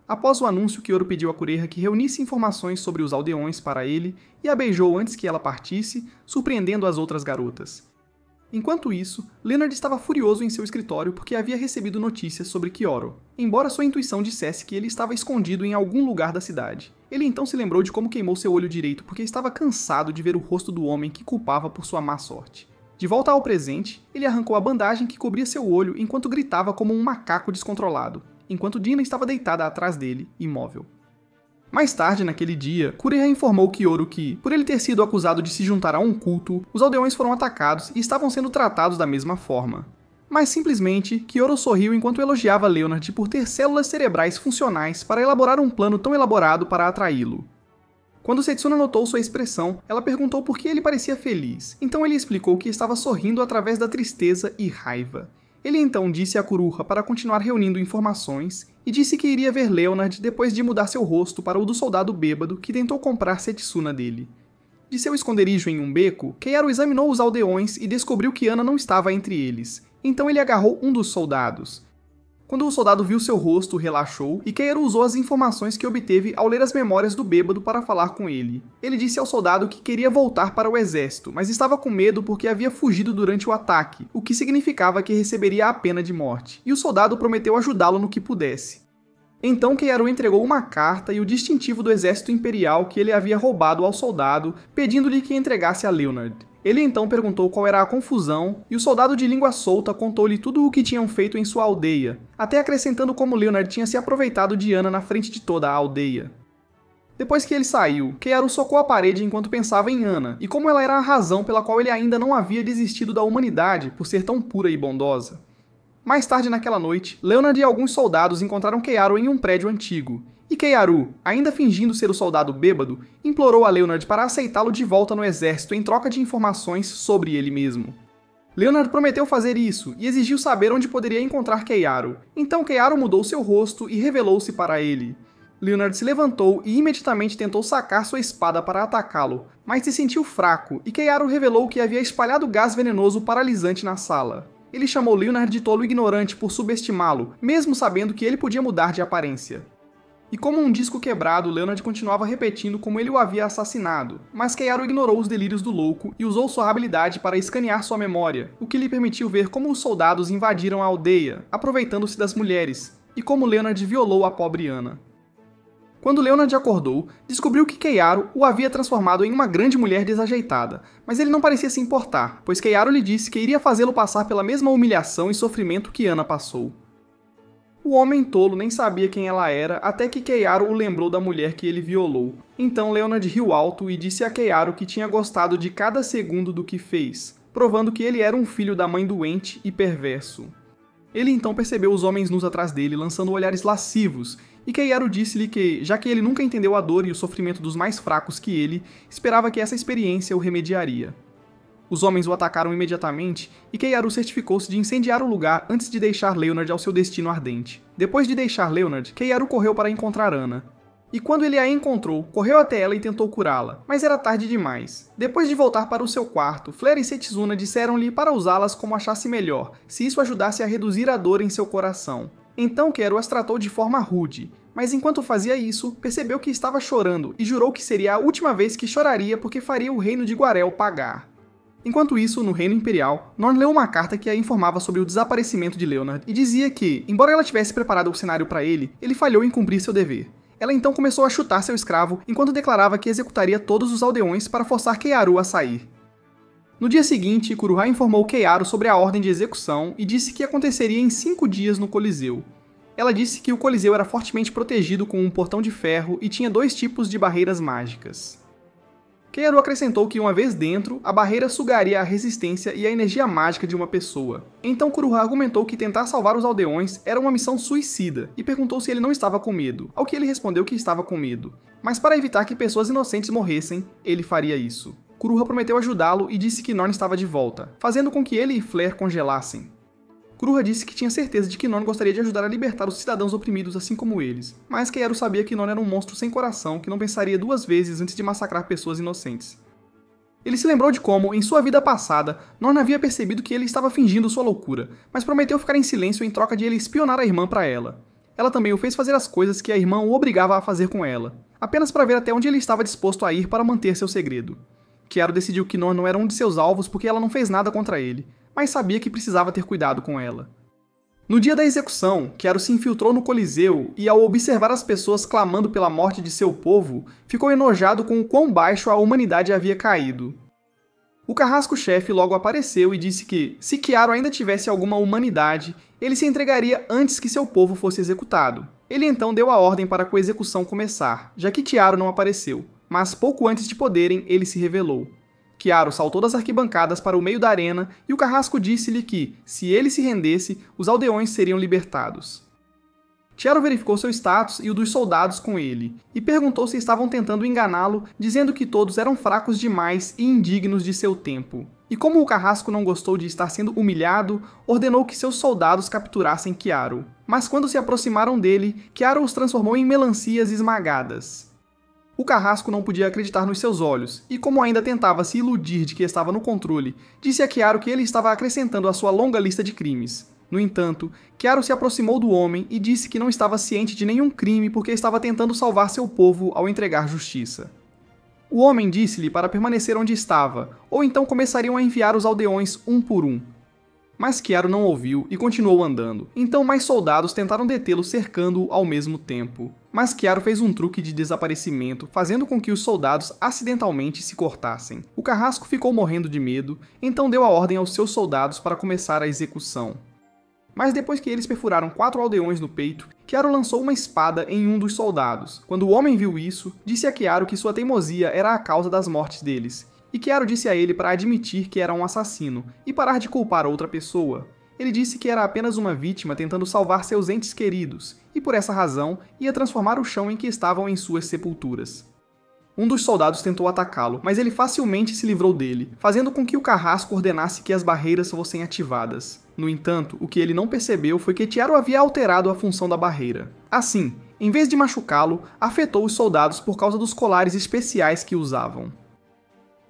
Após o anúncio, Kyoru pediu a Kureha que reunisse informações sobre os aldeões para ele e a beijou antes que ela partisse, surpreendendo as outras garotas. Enquanto isso, Leonard estava furioso em seu escritório porque havia recebido notícias sobre Kyoru, embora sua intuição dissesse que ele estava escondido em algum lugar da cidade. Ele então se lembrou de como queimou seu olho direito porque estava cansado de ver o rosto do homem que culpava por sua má sorte. De volta ao presente, ele arrancou a bandagem que cobria seu olho enquanto gritava como um macaco descontrolado, enquanto Dina estava deitada atrás dele, imóvel. Mais tarde naquele dia, Kureha informou Kyoru que, por ele ter sido acusado de se juntar a um culto, os aldeões foram atacados e estavam sendo tratados da mesma forma. Mas simplesmente, Kyoru sorriu enquanto elogiava Leonard por ter células cerebrais funcionais para elaborar um plano tão elaborado para atraí-lo. Quando Setsuna notou sua expressão, ela perguntou por que ele parecia feliz, então ele explicou que estava sorrindo através da tristeza e raiva. Ele então disse a Kuruha para continuar reunindo informações e disse que iria ver Leonard depois de mudar seu rosto para o do soldado bêbado que tentou comprar Setsuna dele. De seu esconderijo em um beco, Keiaru examinou os aldeões e descobriu que Ana não estava entre eles, então ele agarrou um dos soldados. Quando o soldado viu seu rosto, relaxou e Keiaru usou as informações que obteve ao ler as memórias do bêbado para falar com ele. Ele disse ao soldado que queria voltar para o exército, mas estava com medo porque havia fugido durante o ataque, o que significava que receberia a pena de morte, e o soldado prometeu ajudá-lo no que pudesse. Então Keiaru entregou uma carta e o distintivo do exército imperial que ele havia roubado ao soldado, pedindo-lhe que entregasse a Leonard. Ele então perguntou qual era a confusão, e o soldado de língua solta contou-lhe tudo o que tinham feito em sua aldeia, até acrescentando como Leonard tinha se aproveitado de Ana na frente de toda a aldeia. Depois que ele saiu, Keiaru socou a parede enquanto pensava em Ana, e como ela era a razão pela qual ele ainda não havia desistido da humanidade por ser tão pura e bondosa. Mais tarde naquela noite, Leonard e alguns soldados encontraram Keiaru em um prédio antigo, e Keiaru, ainda fingindo ser o soldado bêbado, implorou a Leonard para aceitá-lo de volta no exército em troca de informações sobre ele mesmo. Leonard prometeu fazer isso e exigiu saber onde poderia encontrar Keiaru, então Keiaru mudou seu rosto e revelou-se para ele. Leonard se levantou e imediatamente tentou sacar sua espada para atacá-lo, mas se sentiu fraco e Keiaro revelou que havia espalhado gás venenoso paralisante na sala. Ele chamou Leonard de tolo ignorante por subestimá-lo, mesmo sabendo que ele podia mudar de aparência. E como um disco quebrado, Leonard continuava repetindo como ele o havia assassinado, mas Keiaro ignorou os delírios do louco e usou sua habilidade para escanear sua memória, o que lhe permitiu ver como os soldados invadiram a aldeia, aproveitando-se das mulheres, e como Leonard violou a pobre Ana. Quando Leonard acordou, descobriu que Keiaro o havia transformado em uma grande mulher desajeitada, mas ele não parecia se importar, pois Keiaro lhe disse que iria fazê-lo passar pela mesma humilhação e sofrimento que Ana passou. O homem tolo nem sabia quem ela era até que Keiaro o lembrou da mulher que ele violou. Então Leonard riu alto e disse a Keiaro que tinha gostado de cada segundo do que fez, provando que ele era um filho da mãe doente e perverso. Ele então percebeu os homens nus atrás dele, lançando olhares lascivos, e Keiaro disse-lhe que, já que ele nunca entendeu a dor e o sofrimento dos mais fracos que ele, esperava que essa experiência o remediaria. Os homens o atacaram imediatamente, e Keiaro certificou-se de incendiar o lugar antes de deixar Leonard ao seu destino ardente. Depois de deixar Leonard, Keiaro correu para encontrar Ana. E quando ele a encontrou, correu até ela e tentou curá-la, mas era tarde demais. Depois de voltar para o seu quarto, Flare e Setsuna disseram-lhe para usá-las como achasse melhor, se isso ajudasse a reduzir a dor em seu coração. Então Keiaro as tratou de forma rude, mas enquanto fazia isso, percebeu que estava chorando e jurou que seria a última vez que choraria porque faria o reino de Guarel pagar. Enquanto isso, no Reino Imperial, Norn leu uma carta que a informava sobre o desaparecimento de Leonard e dizia que, embora ela tivesse preparado o cenário para ele, ele falhou em cumprir seu dever. Ela então começou a chutar seu escravo enquanto declarava que executaria todos os aldeões para forçar Keiaro a sair. No dia seguinte, Kuruha informou Keiaro sobre a ordem de execução e disse que aconteceria em 5 dias no Coliseu. Ela disse que o Coliseu era fortemente protegido com um portão de ferro e tinha 2 tipos de barreiras mágicas. Keiaro acrescentou que uma vez dentro, a barreira sugaria a resistência e a energia mágica de uma pessoa. Então Kuruha argumentou que tentar salvar os aldeões era uma missão suicida e perguntou se ele não estava com medo, ao que ele respondeu que estava com medo. Mas para evitar que pessoas inocentes morressem, ele faria isso. Kuruha prometeu ajudá-lo e disse que Norn estava de volta, fazendo com que ele e Flare congelassem. Kuruha disse que tinha certeza de que Norn gostaria de ajudar a libertar os cidadãos oprimidos assim como eles, mas Keiaro sabia que Norn era um monstro sem coração que não pensaria 2 vezes antes de massacrar pessoas inocentes. Ele se lembrou de como, em sua vida passada, Norn havia percebido que ele estava fingindo sua loucura, mas prometeu ficar em silêncio em troca de ele espionar a irmã para ela. Ela também o fez fazer as coisas que a irmã o obrigava a fazer com ela, apenas para ver até onde ele estava disposto a ir para manter seu segredo. Keiaro decidiu que Norn não era um de seus alvos porque ela não fez nada contra ele, mas sabia que precisava ter cuidado com ela. No dia da execução, Keiaro se infiltrou no Coliseu e, ao observar as pessoas clamando pela morte de seu povo, ficou enojado com o quão baixo a humanidade havia caído. O carrasco-chefe logo apareceu e disse que, se Keiaro ainda tivesse alguma humanidade, ele se entregaria antes que seu povo fosse executado. Ele então deu a ordem para a coexecução começar, já que Keiaro não apareceu, mas pouco antes de poderem, ele se revelou. Keiaro saltou das arquibancadas para o meio da arena e o carrasco disse-lhe que, se ele se rendesse, os aldeões seriam libertados. Keiaro verificou seu status e o dos soldados com ele, e perguntou se estavam tentando enganá-lo, dizendo que todos eram fracos demais e indignos de seu tempo. E como o carrasco não gostou de estar sendo humilhado, ordenou que seus soldados capturassem Keiaro. Mas quando se aproximaram dele, Keiaro os transformou em melancias esmagadas. O carrasco não podia acreditar nos seus olhos, e como ainda tentava se iludir de que estava no controle, disse a Keiaro que ele estava acrescentando à sua longa lista de crimes. No entanto, Keiaro se aproximou do homem e disse que não estava ciente de nenhum crime porque estava tentando salvar seu povo ao entregar justiça. O homem disse-lhe para permanecer onde estava, ou então começariam a enviar os aldeões um por um. Mas Keiaro não ouviu e continuou andando, então mais soldados tentaram detê-lo cercando-o ao mesmo tempo. Mas Keiaro fez um truque de desaparecimento, fazendo com que os soldados acidentalmente se cortassem. O carrasco ficou morrendo de medo, então deu a ordem aos seus soldados para começar a execução. Mas depois que eles perfuraram 4 aldeões no peito, Keiaro lançou uma espada em um dos soldados. Quando o homem viu isso, disse a Keiaro que sua teimosia era a causa das mortes deles. E Keiaro disse a ele para admitir que era um assassino e parar de culpar outra pessoa. Ele disse que era apenas uma vítima tentando salvar seus entes queridos, e por essa razão ia transformar o chão em que estavam em suas sepulturas. Um dos soldados tentou atacá-lo, mas ele facilmente se livrou dele, fazendo com que o carrasco ordenasse que as barreiras fossem ativadas. No entanto, o que ele não percebeu foi que Keiaro havia alterado a função da barreira. Assim, Em vez de machucá-lo, afetou os soldados por causa dos colares especiais que usavam.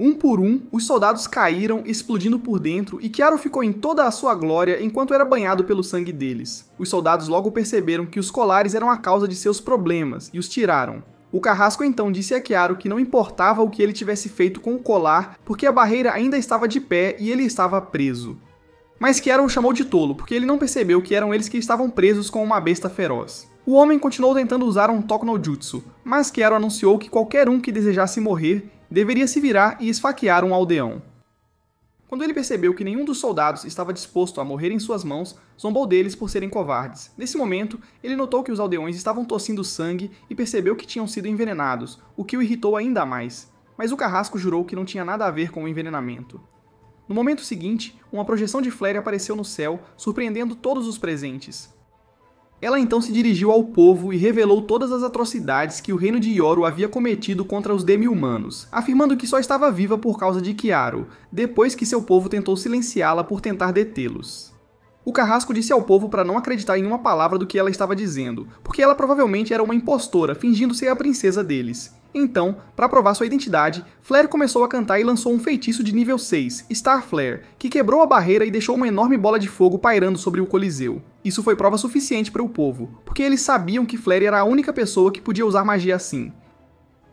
Um por um, os soldados caíram, explodindo por dentro, e Kiaro ficou em toda a sua glória enquanto era banhado pelo sangue deles. Os soldados logo perceberam que os colares eram a causa de seus problemas, e os tiraram. O carrasco então disse a Kiaro que não importava o que ele tivesse feito com o colar, porque a barreira ainda estava de pé e ele estava preso. Mas Kiaro o chamou de tolo, porque ele não percebeu que eram eles que estavam presos com uma besta feroz. O homem continuou tentando usar um Toku no Jutsu, mas Kiaro anunciou que qualquer um que desejasse morrer deveria se virar e esfaquear um aldeão. Quando ele percebeu que nenhum dos soldados estava disposto a morrer em suas mãos, zombou deles por serem covardes. Nesse momento, ele notou que os aldeões estavam tossindo sangue e percebeu que tinham sido envenenados, o que o irritou ainda mais. Mas o carrasco jurou que não tinha nada a ver com o envenenamento. No momento seguinte, uma projeção de Flare apareceu no céu, surpreendendo todos os presentes. Ela então se dirigiu ao povo e revelou todas as atrocidades que o reino de Yoru havia cometido contra os demi-humanos, afirmando que só estava viva por causa de Kiaro, depois que seu povo tentou silenciá-la por tentar detê-los. O carrasco disse ao povo para não acreditar em uma palavra do que ela estava dizendo, porque ela provavelmente era uma impostora, fingindo ser a princesa deles. Então, para provar sua identidade, Flare começou a cantar e lançou um feitiço de nível 6, Star Flare, que quebrou a barreira e deixou uma enorme bola de fogo pairando sobre o Coliseu. Isso foi prova suficiente para o povo, porque eles sabiam que Flare era a única pessoa que podia usar magia assim.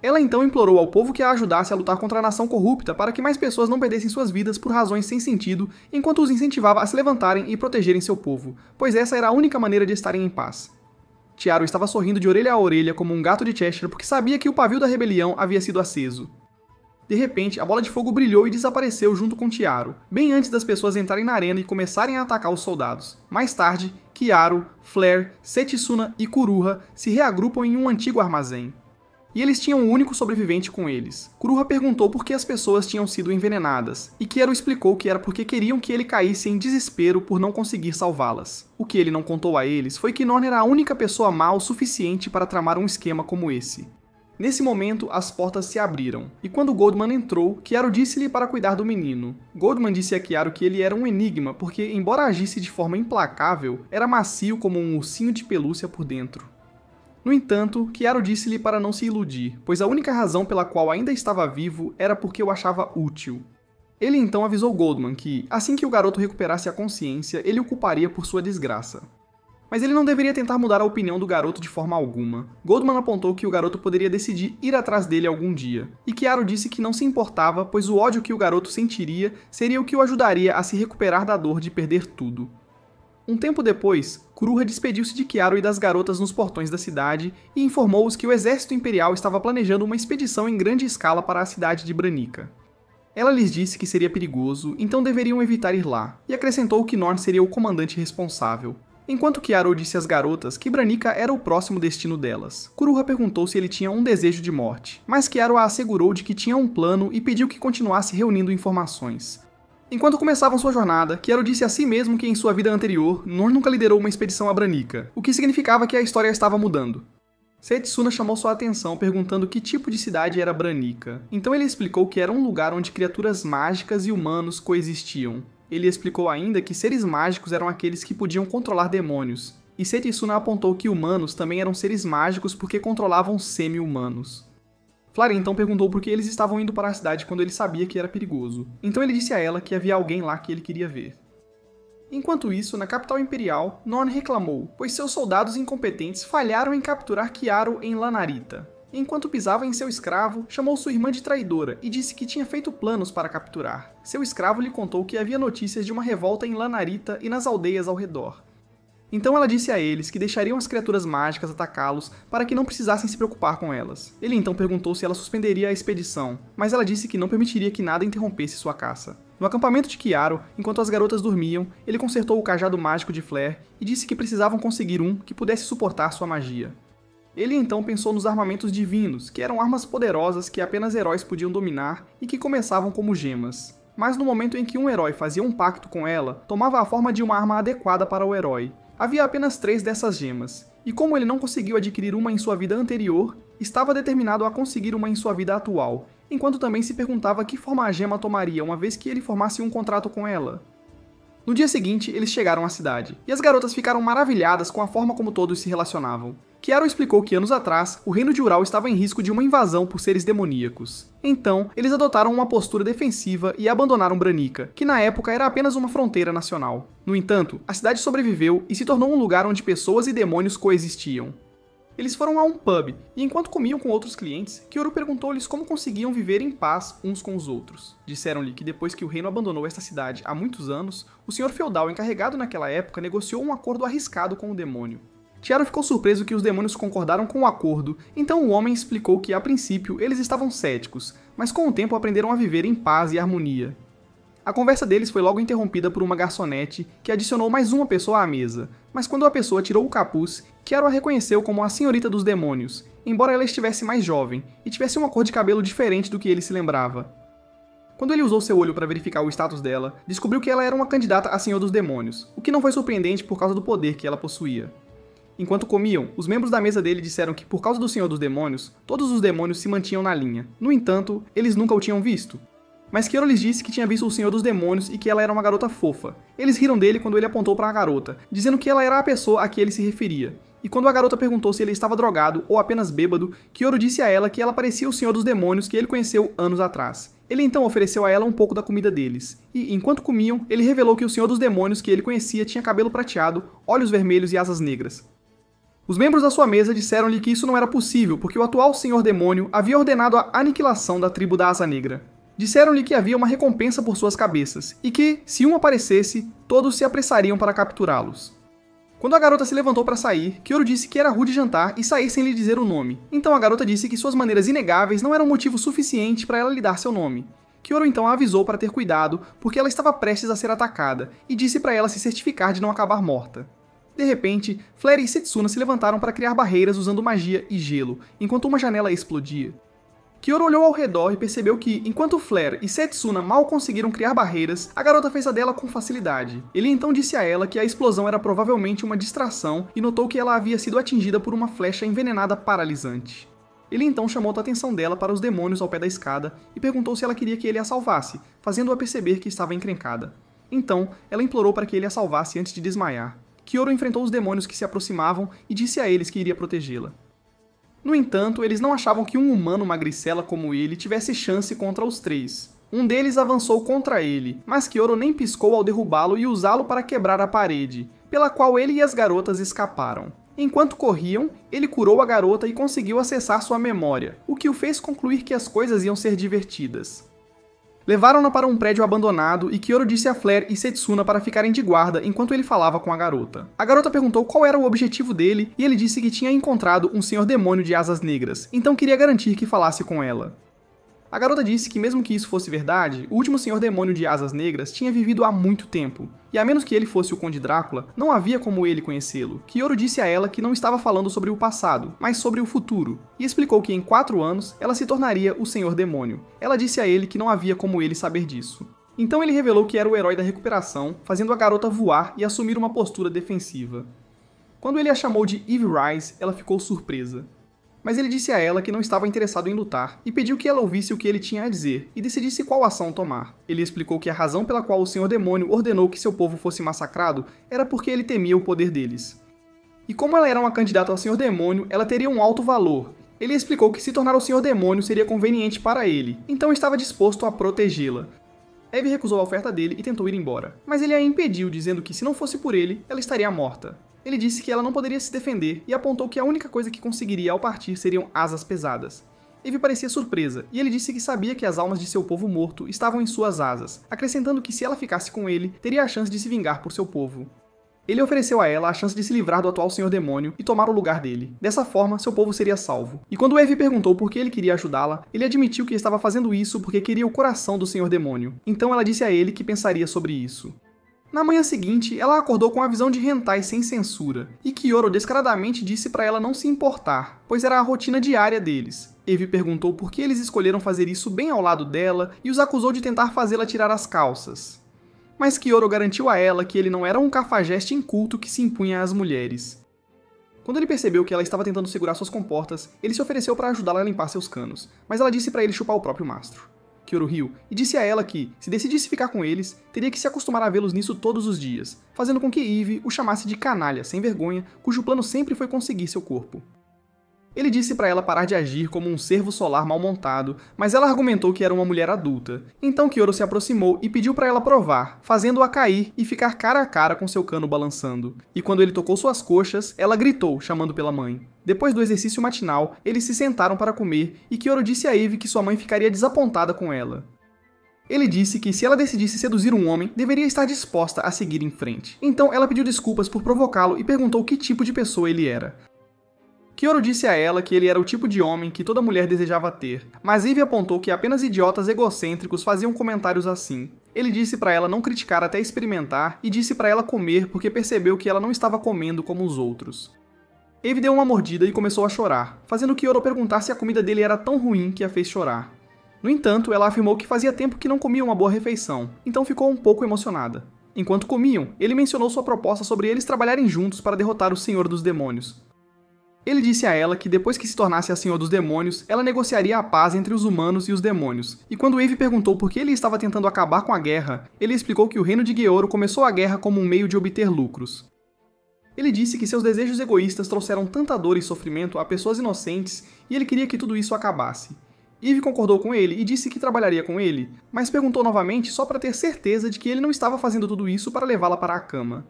Ela então implorou ao povo que a ajudasse a lutar contra a nação corrupta para que mais pessoas não perdessem suas vidas por razões sem sentido, enquanto os incentivava a se levantarem e protegerem seu povo, pois essa era a única maneira de estarem em paz. Tiaro estava sorrindo de orelha a orelha como um gato de Cheshire porque sabia que o pavio da rebelião havia sido aceso. De repente, a bola de fogo brilhou e desapareceu junto com Tiaro, bem antes das pessoas entrarem na arena e começarem a atacar os soldados. Mais tarde, Kiaro, Flare, Setsuna e Kuruha se reagrupam em um antigo armazém. E eles tinham um único sobrevivente com eles. Kuruha perguntou por que as pessoas tinham sido envenenadas, e Kiaro explicou que era porque queriam que ele caísse em desespero por não conseguir salvá-las. O que ele não contou a eles foi que Norn era a única pessoa má o suficiente para tramar um esquema como esse. Nesse momento, as portas se abriram, e quando Goldman entrou, Kiaro disse-lhe para cuidar do menino. Goldman disse a Kiaro que ele era um enigma, porque, embora agisse de forma implacável, era macio como um ursinho de pelúcia por dentro. No entanto, Kiaro disse-lhe para não se iludir, pois a única razão pela qual ainda estava vivo era porque o achava útil. Ele então avisou Goldman que, assim que o garoto recuperasse a consciência, ele o culparia por sua desgraça. Mas ele não deveria tentar mudar a opinião do garoto de forma alguma. Goldman apontou que o garoto poderia decidir ir atrás dele algum dia, e Kiaro disse que não se importava, pois o ódio que o garoto sentiria seria o que o ajudaria a se recuperar da dor de perder tudo. Um tempo depois, Kuruha despediu-se de Kiaro e das garotas nos portões da cidade e informou-os que o exército imperial estava planejando uma expedição em grande escala para a cidade de Branica. Ela lhes disse que seria perigoso, então deveriam evitar ir lá, e acrescentou que Norn seria o comandante responsável. Enquanto Kiaro disse às garotas que Branica era o próximo destino delas, Kuruha perguntou se ele tinha um desejo de morte, mas Kiaro a assegurou de que tinha um plano e pediu que continuasse reunindo informações. Enquanto começavam sua jornada, Kiaro disse a si mesmo que em sua vida anterior, Norn nunca liderou uma expedição a Branica, o que significava que a história estava mudando. Setsuna chamou sua atenção perguntando que tipo de cidade era Branica. Então ele explicou que era um lugar onde criaturas mágicas e humanos coexistiam. Ele explicou ainda que seres mágicos eram aqueles que podiam controlar demônios. E Setsuna apontou que humanos também eram seres mágicos porque controlavam semi-humanos. Flare então perguntou por que eles estavam indo para a cidade quando ele sabia que era perigoso. Então ele disse a ela que havia alguém lá que ele queria ver. Enquanto isso, na capital imperial, Norn reclamou, pois seus soldados incompetentes falharam em capturar Kiaro em Lanarita. Enquanto pisava em seu escravo, chamou sua irmã de traidora e disse que tinha feito planos para capturar. Seu escravo lhe contou que havia notícias de uma revolta em Lanarita e nas aldeias ao redor. Então ela disse a eles que deixariam as criaturas mágicas atacá-los para que não precisassem se preocupar com elas. Ele então perguntou se ela suspenderia a expedição, mas ela disse que não permitiria que nada interrompesse sua caça. No acampamento de Kiaro, enquanto as garotas dormiam, ele consertou o cajado mágico de Flare e disse que precisavam conseguir um que pudesse suportar sua magia. Ele então pensou nos armamentos divinos, que eram armas poderosas que apenas heróis podiam dominar e que começavam como gemas. Mas no momento em que um herói fazia um pacto com ela, tomava a forma de uma arma adequada para o herói. Havia apenas 3 dessas gemas, e como ele não conseguiu adquirir uma em sua vida anterior, estava determinado a conseguir uma em sua vida atual, enquanto também se perguntava que forma a gema tomaria uma vez que ele formasse um contrato com ela. No dia seguinte, eles chegaram à cidade, e as garotas ficaram maravilhadas com a forma como todos se relacionavam. Kiaro explicou que anos atrás, o reino de Ural estava em risco de uma invasão por seres demoníacos. Então, eles adotaram uma postura defensiva e abandonaram Branica, que na época era apenas uma fronteira nacional. No entanto, a cidade sobreviveu e se tornou um lugar onde pessoas e demônios coexistiam. Eles foram a um pub, e enquanto comiam com outros clientes, Kioro perguntou-lhes como conseguiam viver em paz uns com os outros. Disseram-lhe que depois que o reino abandonou esta cidade há muitos anos, o senhor feudal encarregado naquela época negociou um acordo arriscado com o demônio. Tiaro ficou surpreso que os demônios concordaram com o acordo, então o homem explicou que a princípio eles estavam céticos, mas com o tempo aprenderam a viver em paz e harmonia. A conversa deles foi logo interrompida por uma garçonete que adicionou mais uma pessoa à mesa, mas quando a pessoa tirou o capuz, Kiaro a reconheceu como a senhorita dos demônios, embora ela estivesse mais jovem e tivesse uma cor de cabelo diferente do que ele se lembrava. Quando ele usou seu olho para verificar o status dela, descobriu que ela era uma candidata a Senhor dos Demônios, o que não foi surpreendente por causa do poder que ela possuía. Enquanto comiam, os membros da mesa dele disseram que por causa do Senhor dos Demônios, todos os demônios se mantinham na linha. No entanto, eles nunca o tinham visto. Mas Kioro lhes disse que tinha visto o Senhor dos Demônios e que ela era uma garota fofa. Eles riram dele quando ele apontou para a garota, dizendo que ela era a pessoa a que ele se referia. E quando a garota perguntou se ele estava drogado ou apenas bêbado, Kioro disse a ela que ela parecia o Senhor dos Demônios que ele conheceu anos atrás. Ele então ofereceu a ela um pouco da comida deles. E, enquanto comiam, ele revelou que o Senhor dos Demônios que ele conhecia tinha cabelo prateado, olhos vermelhos e asas negras. Os membros da sua mesa disseram-lhe que isso não era possível porque o atual Senhor Demônio havia ordenado a aniquilação da tribo da Asa Negra. Disseram-lhe que havia uma recompensa por suas cabeças, e que, se um aparecesse, todos se apressariam para capturá-los. Quando a garota se levantou para sair, Kioro disse que era rude jantar e sair sem lhe dizer o nome. Então a garota disse que suas maneiras inegáveis não eram motivo suficiente para ela lhe dar seu nome. Kioro então a avisou para ter cuidado, porque ela estava prestes a ser atacada, e disse para ela se certificar de não acabar morta. De repente, Flare e Setsuna se levantaram para criar barreiras usando magia e gelo, enquanto uma janela explodia. Kioro olhou ao redor e percebeu que, enquanto Flare e Setsuna mal conseguiram criar barreiras, a garota fez a dela com facilidade. Ele então disse a ela que a explosão era provavelmente uma distração e notou que ela havia sido atingida por uma flecha envenenada paralisante. Ele então chamou a atenção dela para os demônios ao pé da escada e perguntou se ela queria que ele a salvasse, fazendo-a perceber que estava encrencada. Então, ela implorou para que ele a salvasse antes de desmaiar. Kioro enfrentou os demônios que se aproximavam e disse a eles que iria protegê-la. No entanto, eles não achavam que um humano magricela como ele tivesse chance contra os três. Um deles avançou contra ele, mas Kioro nem piscou ao derrubá-lo e usá-lo para quebrar a parede, pela qual ele e as garotas escaparam. Enquanto corriam, ele curou a garota e conseguiu acessar sua memória, o que o fez concluir que as coisas iam ser divertidas. Levaram-na para um prédio abandonado e Kioro disse a Flare e Setsuna para ficarem de guarda enquanto ele falava com a garota. A garota perguntou qual era o objetivo dele e ele disse que tinha encontrado um senhor demônio de asas negras, então queria garantir que falasse com ela. A garota disse que mesmo que isso fosse verdade, o último senhor demônio de asas negras tinha vivido há muito tempo, e a menos que ele fosse o Conde Drácula, não havia como ele conhecê-lo. Kioro disse a ela que não estava falando sobre o passado, mas sobre o futuro, e explicou que em 4 anos ela se tornaria o senhor demônio. Ela disse a ele que não havia como ele saber disso. Então ele revelou que era o herói da recuperação, fazendo a garota voar e assumir uma postura defensiva. Quando ele a chamou de Eve Rise, ela ficou surpresa. Mas ele disse a ela que não estava interessado em lutar, e pediu que ela ouvisse o que ele tinha a dizer, e decidisse qual ação tomar. Ele explicou que a razão pela qual o Senhor Demônio ordenou que seu povo fosse massacrado era porque ele temia o poder deles. E como ela era uma candidata ao Senhor Demônio, ela teria um alto valor. Ele explicou que se tornar o Senhor Demônio seria conveniente para ele, então estava disposto a protegê-la. Eve recusou a oferta dele e tentou ir embora, mas ele a impediu, dizendo que se não fosse por ele, ela estaria morta. Ele disse que ela não poderia se defender e apontou que a única coisa que conseguiria ao partir seriam asas pesadas. Eve parecia surpresa, e ele disse que sabia que as almas de seu povo morto estavam em suas asas, acrescentando que se ela ficasse com ele, teria a chance de se vingar por seu povo. Ele ofereceu a ela a chance de se livrar do atual Senhor Demônio e tomar o lugar dele. Dessa forma, seu povo seria salvo. E quando Eve perguntou por que ele queria ajudá-la, ele admitiu que estava fazendo isso porque queria o coração do Senhor Demônio. Então ela disse a ele que pensaria sobre isso. Na manhã seguinte, ela acordou com a visão de hentai sem censura, e Kioro descaradamente disse para ela não se importar, pois era a rotina diária deles. Eve perguntou por que eles escolheram fazer isso bem ao lado dela e os acusou de tentar fazê-la tirar as calças. Mas Kioro garantiu a ela que ele não era um cafajeste inculto que se impunha às mulheres. Quando ele percebeu que ela estava tentando segurar suas comportas, ele se ofereceu para ajudá-la a limpar seus canos, mas ela disse para ele chupar o próprio mastro. Kyoto riu e disse a ela que, se decidisse ficar com eles, teria que se acostumar a vê-los nisso todos os dias, fazendo com que Eve o chamasse de canalha sem vergonha, cujo plano sempre foi conseguir seu corpo. Ele disse para ela parar de agir como um cervo solar mal montado, mas ela argumentou que era uma mulher adulta. Então Kyoto se aproximou e pediu para ela provar, fazendo-a cair e ficar cara a cara com seu cano balançando. E quando ele tocou suas coxas, ela gritou, chamando pela mãe. Depois do exercício matinal, eles se sentaram para comer e Kyoto disse a Eve que sua mãe ficaria desapontada com ela. Ele disse que se ela decidisse seduzir um homem, deveria estar disposta a seguir em frente. Então ela pediu desculpas por provocá-lo e perguntou que tipo de pessoa ele era. Kyoto disse a ela que ele era o tipo de homem que toda mulher desejava ter, mas Eve apontou que apenas idiotas egocêntricos faziam comentários assim. Ele disse para ela não criticar até experimentar e disse para ela comer porque percebeu que ela não estava comendo como os outros. Eve deu uma mordida e começou a chorar, fazendo Kyoto perguntar se a comida dele era tão ruim que a fez chorar. No entanto, ela afirmou que fazia tempo que não comia uma boa refeição, então ficou um pouco emocionada. Enquanto comiam, ele mencionou sua proposta sobre eles trabalharem juntos para derrotar o Senhor dos Demônios. Ele disse a ela que depois que se tornasse a Senhor dos Demônios, ela negociaria a paz entre os humanos e os demônios. E quando Eve perguntou por que ele estava tentando acabar com a guerra, ele explicou que o reino de Gyeoro começou a guerra como um meio de obter lucros. Ele disse que seus desejos egoístas trouxeram tanta dor e sofrimento a pessoas inocentes e ele queria que tudo isso acabasse. Eve concordou com ele e disse que trabalharia com ele, mas perguntou novamente só para ter certeza de que ele não estava fazendo tudo isso para levá-la para a cama.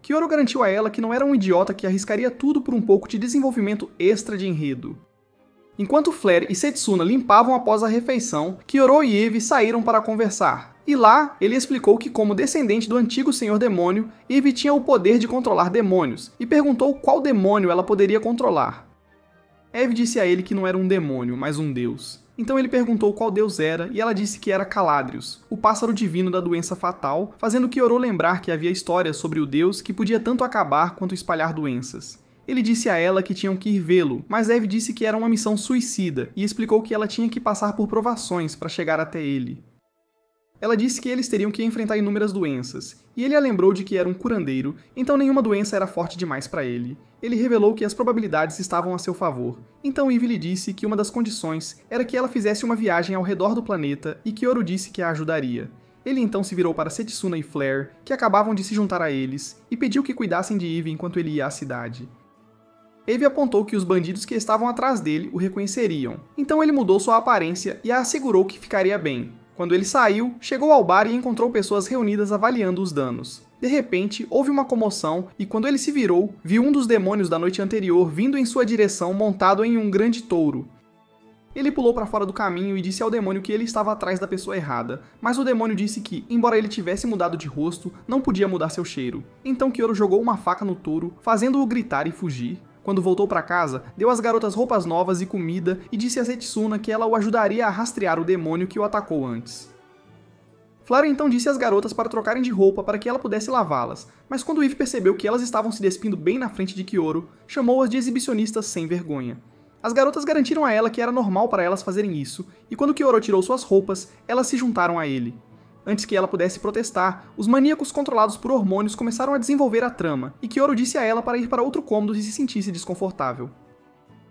Kyoto garantiu a ela que não era um idiota que arriscaria tudo por um pouco de desenvolvimento extra de enredo. Enquanto Flare e Setsuna limpavam após a refeição, Kyoto e Eve saíram para conversar. E lá, ele explicou que como descendente do antigo Senhor Demônio, Eve tinha o poder de controlar demônios, e perguntou qual demônio ela poderia controlar. Eve disse a ele que não era um demônio, mas um deus. Então ele perguntou qual deus era e ela disse que era Caladrius, o pássaro divino da doença fatal, fazendo Kyoto lembrar que havia histórias sobre o deus que podia tanto acabar quanto espalhar doenças. Ele disse a ela que tinham que ir vê-lo, mas Eve disse que era uma missão suicida e explicou que ela tinha que passar por provações para chegar até ele. Ela disse que eles teriam que enfrentar inúmeras doenças, e ele a lembrou de que era um curandeiro, então nenhuma doença era forte demais para ele. Ele revelou que as probabilidades estavam a seu favor. Então Eve lhe disse que uma das condições era que ela fizesse uma viagem ao redor do planeta e Kyoto disse que a ajudaria. Ele então se virou para Setsuna e Flare, que acabavam de se juntar a eles, e pediu que cuidassem de Eve enquanto ele ia à cidade. Eve apontou que os bandidos que estavam atrás dele o reconheceriam, então ele mudou sua aparência e a assegurou que ficaria bem. Quando ele saiu, chegou ao bar e encontrou pessoas reunidas avaliando os danos. De repente, houve uma comoção e quando ele se virou, viu um dos demônios da noite anterior vindo em sua direção montado em um grande touro. Ele pulou para fora do caminho e disse ao demônio que ele estava atrás da pessoa errada, mas o demônio disse que, embora ele tivesse mudado de rosto, não podia mudar seu cheiro. Então Kyoto jogou uma faca no touro, fazendo-o gritar e fugir. Quando voltou para casa, deu às garotas roupas novas e comida e disse a Setsuna que ela o ajudaria a rastrear o demônio que o atacou antes. Flare então disse às garotas para trocarem de roupa para que ela pudesse lavá-las, mas quando Eve percebeu que elas estavam se despindo bem na frente de Kyoto, chamou-as de exibicionistas sem vergonha. As garotas garantiram a ela que era normal para elas fazerem isso, e quando Kyoto tirou suas roupas, elas se juntaram a ele. Antes que ela pudesse protestar, os maníacos controlados por hormônios começaram a desenvolver a trama, e Kyoto disse a ela para ir para outro cômodo se sentisse desconfortável.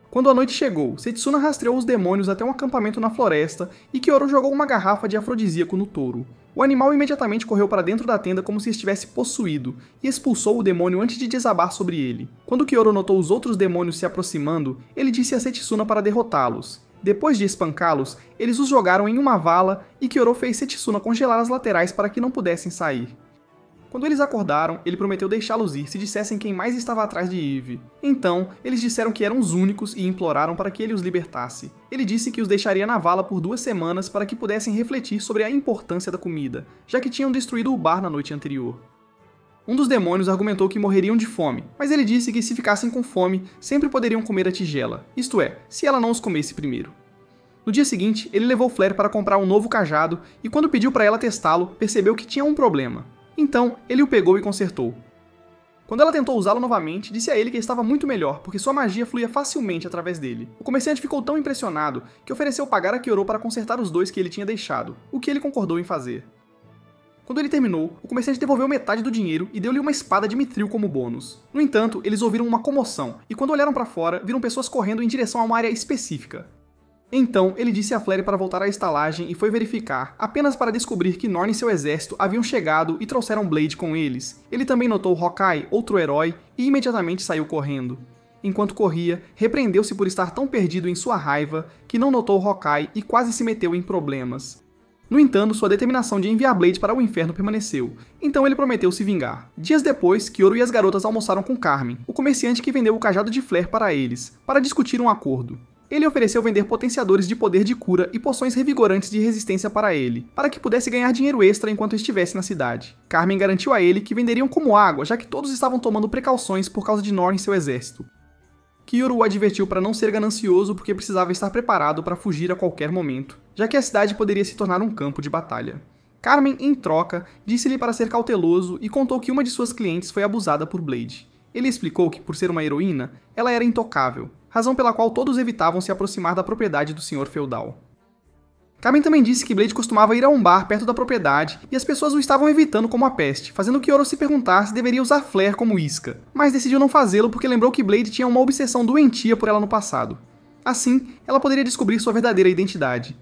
Quando a noite chegou, Setsuna rastreou os demônios até um acampamento na floresta, e Kyoto jogou uma garrafa de afrodisíaco no touro. O animal imediatamente correu para dentro da tenda como se estivesse possuído, e expulsou o demônio antes de desabar sobre ele. Quando Kyoto notou os outros demônios se aproximando, ele disse a Setsuna para derrotá-los. Depois de espancá-los, eles os jogaram em uma vala e Kyoto fez Setsuna congelar as laterais para que não pudessem sair. Quando eles acordaram, ele prometeu deixá-los ir se dissessem quem mais estava atrás de Eve. Então, eles disseram que eram os únicos e imploraram para que ele os libertasse. Ele disse que os deixaria na vala por 2 semanas para que pudessem refletir sobre a importância da comida, já que tinham destruído o bar na noite anterior. Um dos demônios argumentou que morreriam de fome, mas ele disse que se ficassem com fome, sempre poderiam comer a tigela, isto é, se ela não os comesse primeiro. No dia seguinte, ele levou Flare para comprar um novo cajado e quando pediu para ela testá-lo, percebeu que tinha um problema. Então, ele o pegou e consertou. Quando ela tentou usá-lo novamente, disse a ele que estava muito melhor, porque sua magia fluía facilmente através dele. O comerciante ficou tão impressionado que ofereceu pagar a Kyoto para consertar os 2 que ele tinha deixado, o que ele concordou em fazer. Quando ele terminou, o comerciante devolveu metade do dinheiro e deu-lhe uma espada de mitril como bônus. No entanto, eles ouviram uma comoção, e quando olharam para fora, viram pessoas correndo em direção a uma área específica. Então, ele disse a Flare para voltar à estalagem e foi verificar, apenas para descobrir que Norn e seu exército haviam chegado e trouxeram Blade com eles. Ele também notou Hawkeye, outro herói, e imediatamente saiu correndo. Enquanto corria, repreendeu-se por estar tão perdido em sua raiva que não notou Hawkeye e quase se meteu em problemas. No entanto, sua determinação de enviar Blade para o inferno permaneceu, então ele prometeu se vingar. Dias depois, Kyoru e as garotas almoçaram com Carmen, o comerciante que vendeu o cajado de Flare para eles, para discutir um acordo. Ele ofereceu vender potenciadores de poder de cura e poções revigorantes de resistência para ele, para que pudesse ganhar dinheiro extra enquanto estivesse na cidade. Carmen garantiu a ele que venderiam como água, já que todos estavam tomando precauções por causa de Norn e seu exército. Kyoru o advertiu para não ser ganancioso porque precisava estar preparado para fugir a qualquer momento, já que a cidade poderia se tornar um campo de batalha. Carmen, em troca, disse-lhe para ser cauteloso e contou que uma de suas clientes foi abusada por Blade. Ele explicou que, por ser uma heroína, ela era intocável, razão pela qual todos evitavam se aproximar da propriedade do senhor feudal. Carmen também disse que Blade costumava ir a um bar perto da propriedade e as pessoas o estavam evitando como a peste, fazendo Kyoru se perguntar se deveria usar Flare como isca, mas decidiu não fazê-lo porque lembrou que Blade tinha uma obsessão doentia por ela no passado. Assim, ela poderia descobrir sua verdadeira identidade.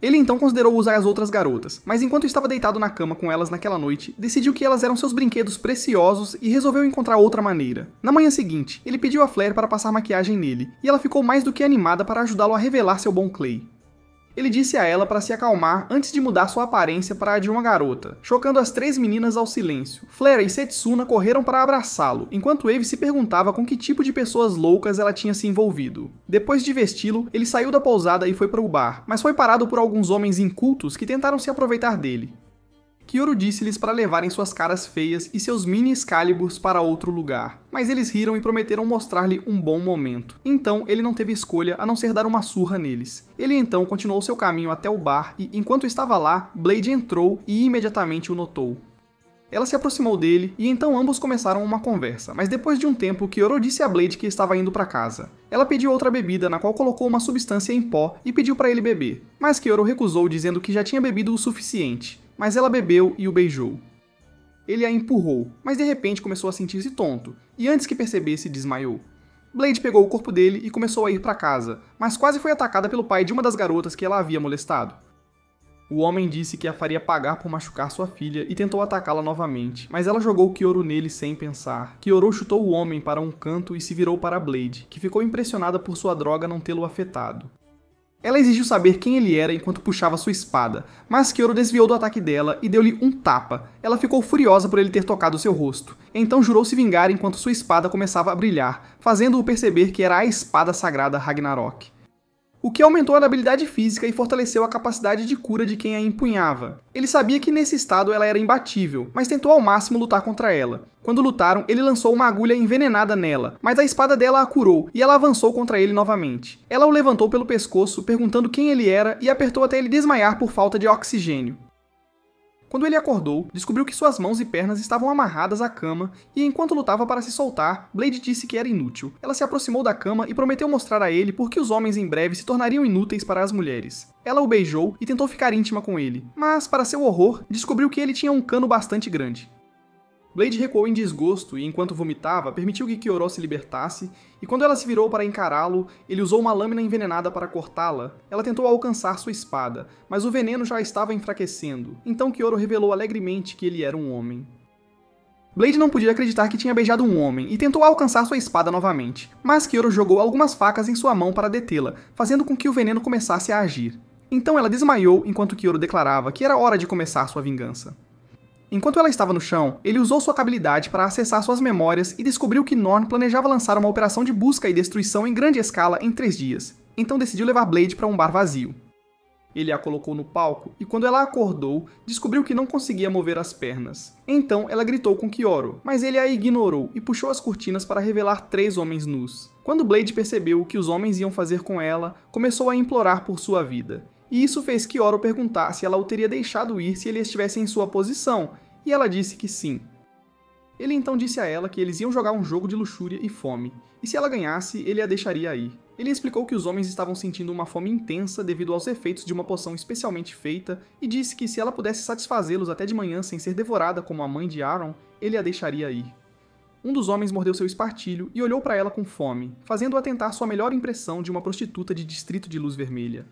Ele então considerou usar as outras garotas, mas enquanto estava deitado na cama com elas naquela noite, decidiu que elas eram seus brinquedos preciosos e resolveu encontrar outra maneira. Na manhã seguinte, ele pediu a Flare para passar maquiagem nele, e ela ficou mais do que animada para ajudá-lo a revelar seu bom Clay. Ele disse a ela para se acalmar antes de mudar sua aparência para a de uma garota, chocando as três meninas ao silêncio. Flare e Setsuna correram para abraçá-lo, enquanto Eve se perguntava com que tipo de pessoas loucas ela tinha se envolvido. Depois de vesti-lo, ele saiu da pousada e foi para o bar, mas foi parado por alguns homens incultos que tentaram se aproveitar dele. Kyoru disse-lhes para levarem suas caras feias e seus mini Excaliburs para outro lugar, mas eles riram e prometeram mostrar-lhe um bom momento. Então, ele não teve escolha a não ser dar uma surra neles. Ele então continuou seu caminho até o bar e, enquanto estava lá, Blade entrou e imediatamente o notou. Ela se aproximou dele e então ambos começaram uma conversa, mas depois de um tempo, Kyoru disse a Blade que estava indo para casa. Ela pediu outra bebida, na qual colocou uma substância em pó e pediu para ele beber, mas Kyoru recusou dizendo que já tinha bebido o suficiente. Mas ela bebeu e o beijou. Ele a empurrou, mas de repente começou a sentir-se tonto, e antes que percebesse, desmaiou. Blade pegou o corpo dele e começou a ir para casa, mas quase foi atacada pelo pai de uma das garotas que ela havia molestado. O homem disse que a faria pagar por machucar sua filha e tentou atacá-la novamente, mas ela jogou Kyoru nele sem pensar. Kyoru chutou o homem para um canto e se virou para Blade, que ficou impressionada por sua droga não tê-lo afetado. Ela exigiu saber quem ele era enquanto puxava sua espada, mas Kyoru desviou do ataque dela e deu-lhe um tapa. Ela ficou furiosa por ele ter tocado seu rosto, então jurou se vingar enquanto sua espada começava a brilhar, fazendo-o perceber que era a espada sagrada Ragnarok. O que aumentou a habilidade física e fortaleceu a capacidade de cura de quem a empunhava. Ele sabia que nesse estado ela era imbatível, mas tentou ao máximo lutar contra ela. Quando lutaram, ele lançou uma agulha envenenada nela, mas a espada dela a curou e ela avançou contra ele novamente. Ela o levantou pelo pescoço, perguntando quem ele era e apertou até ele desmaiar por falta de oxigênio. Quando ele acordou, descobriu que suas mãos e pernas estavam amarradas à cama e enquanto lutava para se soltar, Blade disse que era inútil. Ela se aproximou da cama e prometeu mostrar a ele por que os homens em breve se tornariam inúteis para as mulheres. Ela o beijou e tentou ficar íntima com ele, mas, para seu horror, descobriu que ele tinha um cano bastante grande. Blade recuou em desgosto e, enquanto vomitava, permitiu que Kyoru se libertasse, e quando ela se virou para encará-lo, ele usou uma lâmina envenenada para cortá-la. Ela tentou alcançar sua espada, mas o veneno já estava enfraquecendo, então Kyoru revelou alegremente que ele era um homem. Blade não podia acreditar que tinha beijado um homem e tentou alcançar sua espada novamente, mas Kyoru jogou algumas facas em sua mão para detê-la, fazendo com que o veneno começasse a agir. Então ela desmaiou enquanto Kyoru declarava que era hora de começar sua vingança. Enquanto ela estava no chão, ele usou sua habilidade para acessar suas memórias e descobriu que Norn planejava lançar uma operação de busca e destruição em grande escala em 3 dias, então decidiu levar Blade para um bar vazio. Ele a colocou no palco e quando ela acordou, descobriu que não conseguia mover as pernas. Então ela gritou com Kyoru, mas ele a ignorou e puxou as cortinas para revelar 3 homens nus. Quando Blade percebeu o que os homens iam fazer com ela, começou a implorar por sua vida. E isso fez Kyoru perguntar se ela o teria deixado ir se ele estivesse em sua posição, e ela disse que sim. Ele então disse a ela que eles iam jogar um jogo de luxúria e fome, e se ela ganhasse, ele a deixaria ir. Ele explicou que os homens estavam sentindo uma fome intensa devido aos efeitos de uma poção especialmente feita, e disse que se ela pudesse satisfazê-los até de manhã sem ser devorada como a mãe de Aaron, ele a deixaria ir. Um dos homens mordeu seu espartilho e olhou para ela com fome, fazendo-a tentar sua melhor impressão de uma prostituta de distrito de luz vermelha.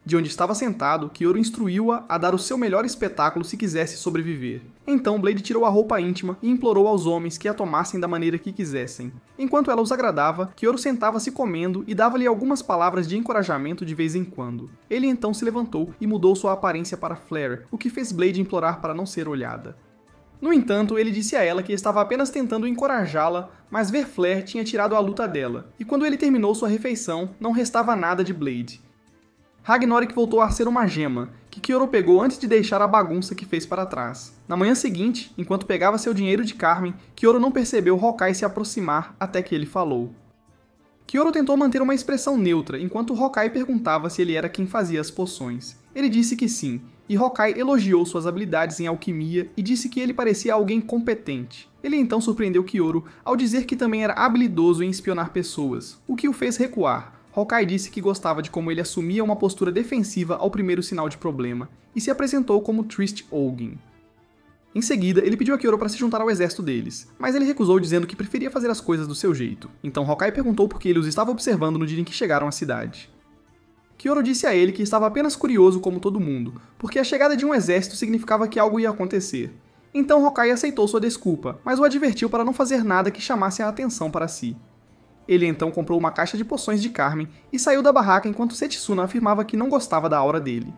De onde estava sentado, Kyoru instruiu-a a dar o seu melhor espetáculo se quisesse sobreviver. Então Blade tirou a roupa íntima e implorou aos homens que a tomassem da maneira que quisessem. Enquanto ela os agradava, Kyoru sentava-se comendo e dava-lhe algumas palavras de encorajamento de vez em quando. Ele então se levantou e mudou sua aparência para Flare, o que fez Blade implorar para não ser olhada. No entanto, ele disse a ela que estava apenas tentando encorajá-la, mas ver Flare tinha tirado a luta dela, e quando ele terminou sua refeição, não restava nada de Blade. Ragnarok voltou a ser uma gema, que Kyoru pegou antes de deixar a bagunça que fez para trás. Na manhã seguinte, enquanto pegava seu dinheiro de Carmen, Kyoru não percebeu Hawkeye se aproximar até que ele falou. Kyoru tentou manter uma expressão neutra, enquanto Hawkeye perguntava se ele era quem fazia as poções. Ele disse que sim, e Hawkeye elogiou suas habilidades em alquimia e disse que ele parecia alguém competente. Ele então surpreendeu Kyoru ao dizer que também era habilidoso em espionar pessoas, o que o fez recuar. Hawkeye disse que gostava de como ele assumia uma postura defensiva ao primeiro sinal de problema, e se apresentou como Trist Olgin. Em seguida, ele pediu a Kyoru para se juntar ao exército deles, mas ele recusou dizendo que preferia fazer as coisas do seu jeito. Então Hawkeye perguntou por que ele os estava observando no dia em que chegaram à cidade. Kyoru disse a ele que estava apenas curioso como todo mundo, porque a chegada de um exército significava que algo ia acontecer. Então Hawkeye aceitou sua desculpa, mas o advertiu para não fazer nada que chamasse a atenção para si. Ele então comprou uma caixa de poções de Carmen e saiu da barraca enquanto Setsuna afirmava que não gostava da aura dele.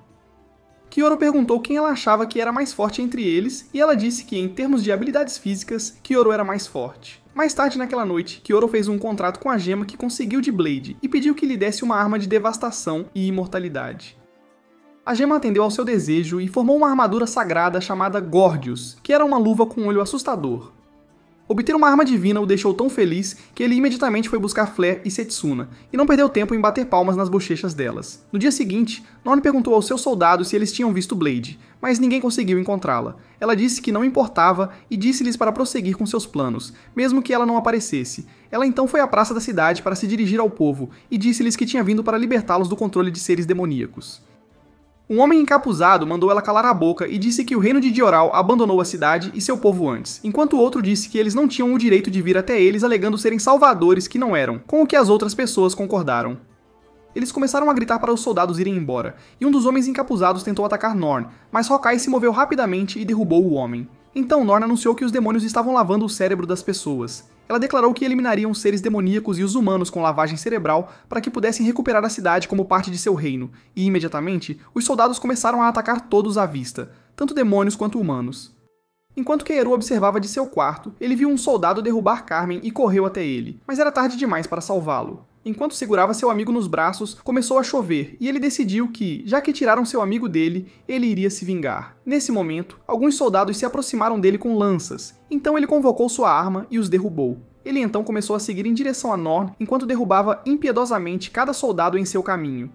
Kyoru perguntou quem ela achava que era mais forte entre eles e ela disse que, em termos de habilidades físicas, Kyoru era mais forte. Mais tarde naquela noite, Kyoru fez um contrato com a gema que conseguiu de Blade e pediu que lhe desse uma arma de devastação e imortalidade. A gema atendeu ao seu desejo e formou uma armadura sagrada chamada Gordius, que era uma luva com um olho assustador. Obter uma arma divina o deixou tão feliz que ele imediatamente foi buscar Flare e Setsuna, e não perdeu tempo em bater palmas nas bochechas delas. No dia seguinte, Norn perguntou aos seus soldados se eles tinham visto Blade, mas ninguém conseguiu encontrá-la. Ela disse que não importava e disse-lhes para prosseguir com seus planos, mesmo que ela não aparecesse. Ela então foi à praça da cidade para se dirigir ao povo e disse-lhes que tinha vindo para libertá-los do controle de seres demoníacos. Um homem encapuzado mandou ela calar a boca e disse que o reino de Dioral abandonou a cidade e seu povo antes, enquanto o outro disse que eles não tinham o direito de vir até eles alegando serem salvadores que não eram, com o que as outras pessoas concordaram. Eles começaram a gritar para os soldados irem embora, e um dos homens encapuzados tentou atacar Norn, mas Hawkeye se moveu rapidamente e derrubou o homem. Então Norn anunciou que os demônios estavam lavando o cérebro das pessoas. Ela declarou que eliminariam os seres demoníacos e os humanos com lavagem cerebral para que pudessem recuperar a cidade como parte de seu reino, e imediatamente, os soldados começaram a atacar todos à vista, tanto demônios quanto humanos. Enquanto Kyoru observava de seu quarto, ele viu um soldado derrubar Carmen e correu até ele, mas era tarde demais para salvá-lo. Enquanto segurava seu amigo nos braços, começou a chover, e ele decidiu que, já que tiraram seu amigo dele, ele iria se vingar. Nesse momento, alguns soldados se aproximaram dele com lanças, então ele convocou sua arma e os derrubou. Ele então começou a seguir em direção a Norn, enquanto derrubava impiedosamente cada soldado em seu caminho.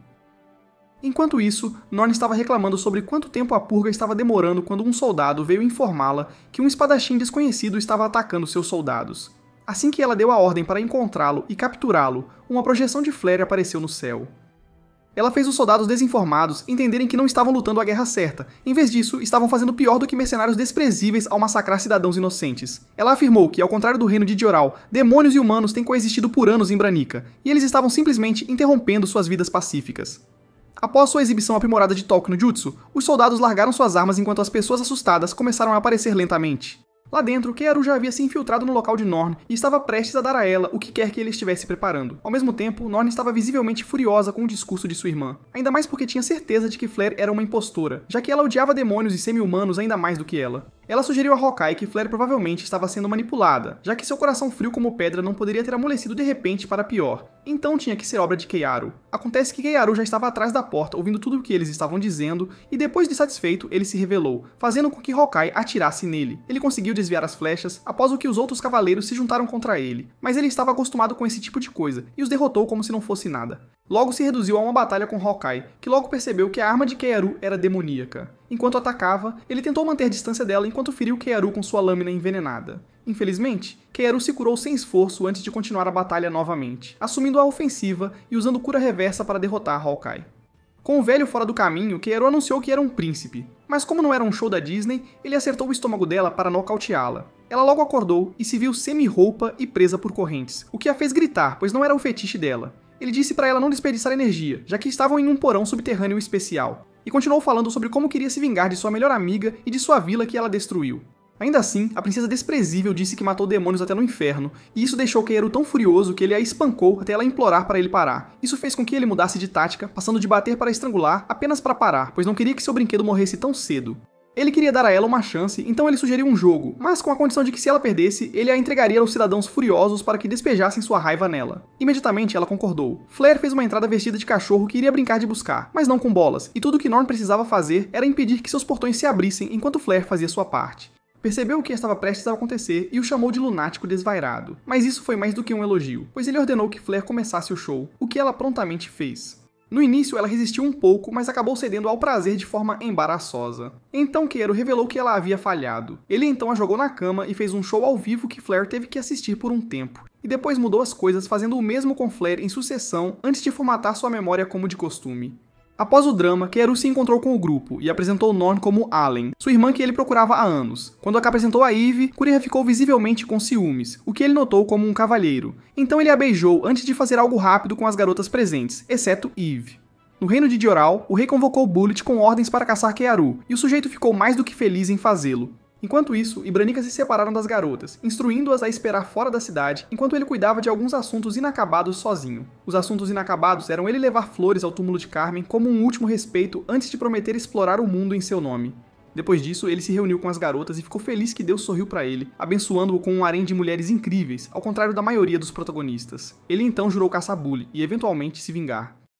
Enquanto isso, Norn estava reclamando sobre quanto tempo a purga estava demorando quando um soldado veio informá-la que um espadachim desconhecido estava atacando seus soldados. Assim que ela deu a ordem para encontrá-lo e capturá-lo, uma projeção de Flare apareceu no céu. Ela fez os soldados desinformados entenderem que não estavam lutando a guerra certa. Em vez disso, estavam fazendo pior do que mercenários desprezíveis ao massacrar cidadãos inocentes. Ela afirmou que, ao contrário do reino de Dioral, demônios e humanos têm coexistido por anos em Branica, e eles estavam simplesmente interrompendo suas vidas pacíficas. Após sua exibição aprimorada de Toku no Jutsu, os soldados largaram suas armas enquanto as pessoas assustadas começaram a aparecer lentamente. Lá dentro, Kyoru já havia se infiltrado no local de Norn e estava prestes a dar a ela o que quer que ele estivesse preparando. Ao mesmo tempo, Norn estava visivelmente furiosa com o discurso de sua irmã, ainda mais porque tinha certeza de que Flare era uma impostora, já que ela odiava demônios e semi-humanos ainda mais do que ela. Ela sugeriu a Hawkeye que Flare provavelmente estava sendo manipulada, já que seu coração frio como pedra não poderia ter amolecido de repente para pior. Então tinha que ser obra de Kyoru. Acontece que Kyoru já estava atrás da porta ouvindo tudo o que eles estavam dizendo e depois de satisfeito, ele se revelou, fazendo com que Hawkeye atirasse nele. Ele conseguiu desviar as flechas após o que os outros cavaleiros se juntaram contra ele, mas ele estava acostumado com esse tipo de coisa e os derrotou como se não fosse nada. Logo se reduziu a uma batalha com Hawkeye, que logo percebeu que a arma de Kyoru era demoníaca. Enquanto atacava, ele tentou manter distância dela enquanto feriu Kyoru com sua lâmina envenenada. Infelizmente, Kyoru se curou sem esforço antes de continuar a batalha novamente, assumindo a ofensiva e usando cura reversa para derrotar Hawkeye. Com o velho fora do caminho, Kyoru anunciou que era um príncipe, mas como não era um show da Disney, ele acertou o estômago dela para nocauteá-la. Ela logo acordou e se viu semi-roupa e presa por correntes, o que a fez gritar, pois não era o fetiche dela. Ele disse para ela não desperdiçar energia, já que estavam em um porão subterrâneo especial, e continuou falando sobre como queria se vingar de sua melhor amiga e de sua vila que ela destruiu. Ainda assim, a princesa desprezível disse que matou demônios até no inferno, e isso deixou Keru tão furioso que ele a espancou até ela implorar para ele parar. Isso fez com que ele mudasse de tática, passando de bater para estrangular apenas para parar, pois não queria que seu brinquedo morresse tão cedo. Ele queria dar a ela uma chance, então ele sugeriu um jogo, mas com a condição de que se ela perdesse, ele a entregaria aos cidadãos furiosos para que despejassem sua raiva nela. Imediatamente ela concordou. Flair fez uma entrada vestida de cachorro que iria brincar de buscar, mas não com bolas, e tudo que Norn precisava fazer era impedir que seus portões se abrissem enquanto Flair fazia sua parte. Percebeu o que estava prestes a acontecer e o chamou de lunático desvairado. Mas isso foi mais do que um elogio, pois ele ordenou que Flair começasse o show, o que ela prontamente fez. No início ela resistiu um pouco, mas acabou cedendo ao prazer de forma embaraçosa. Então Keru revelou que ela havia falhado. Ele então a jogou na cama e fez um show ao vivo que Flair teve que assistir por um tempo. E depois mudou as coisas fazendo o mesmo com Flair em sucessão antes de formatar sua memória como de costume. Após o drama, Keru se encontrou com o grupo e apresentou Norn como Allen, sua irmã que ele procurava há anos. Quando a apresentou a Eve, Kureha ficou visivelmente com ciúmes, o que ele notou como um cavalheiro. Então ele a beijou antes de fazer algo rápido com as garotas presentes, exceto Eve. No reino de Dioral, o rei convocou Bullet com ordens para caçar Keru, e o sujeito ficou mais do que feliz em fazê-lo. Enquanto isso, Ibranica se separaram das garotas, instruindo-as a esperar fora da cidade, enquanto ele cuidava de alguns assuntos inacabados sozinho. Os assuntos inacabados eram ele levar flores ao túmulo de Carmen como um último respeito antes de prometer explorar o mundo em seu nome. Depois disso, ele se reuniu com as garotas e ficou feliz que Deus sorriu para ele, abençoando-o com um harém de mulheres incríveis, ao contrário da maioria dos protagonistas. Ele então jurou caçar Bully e eventualmente se vingar.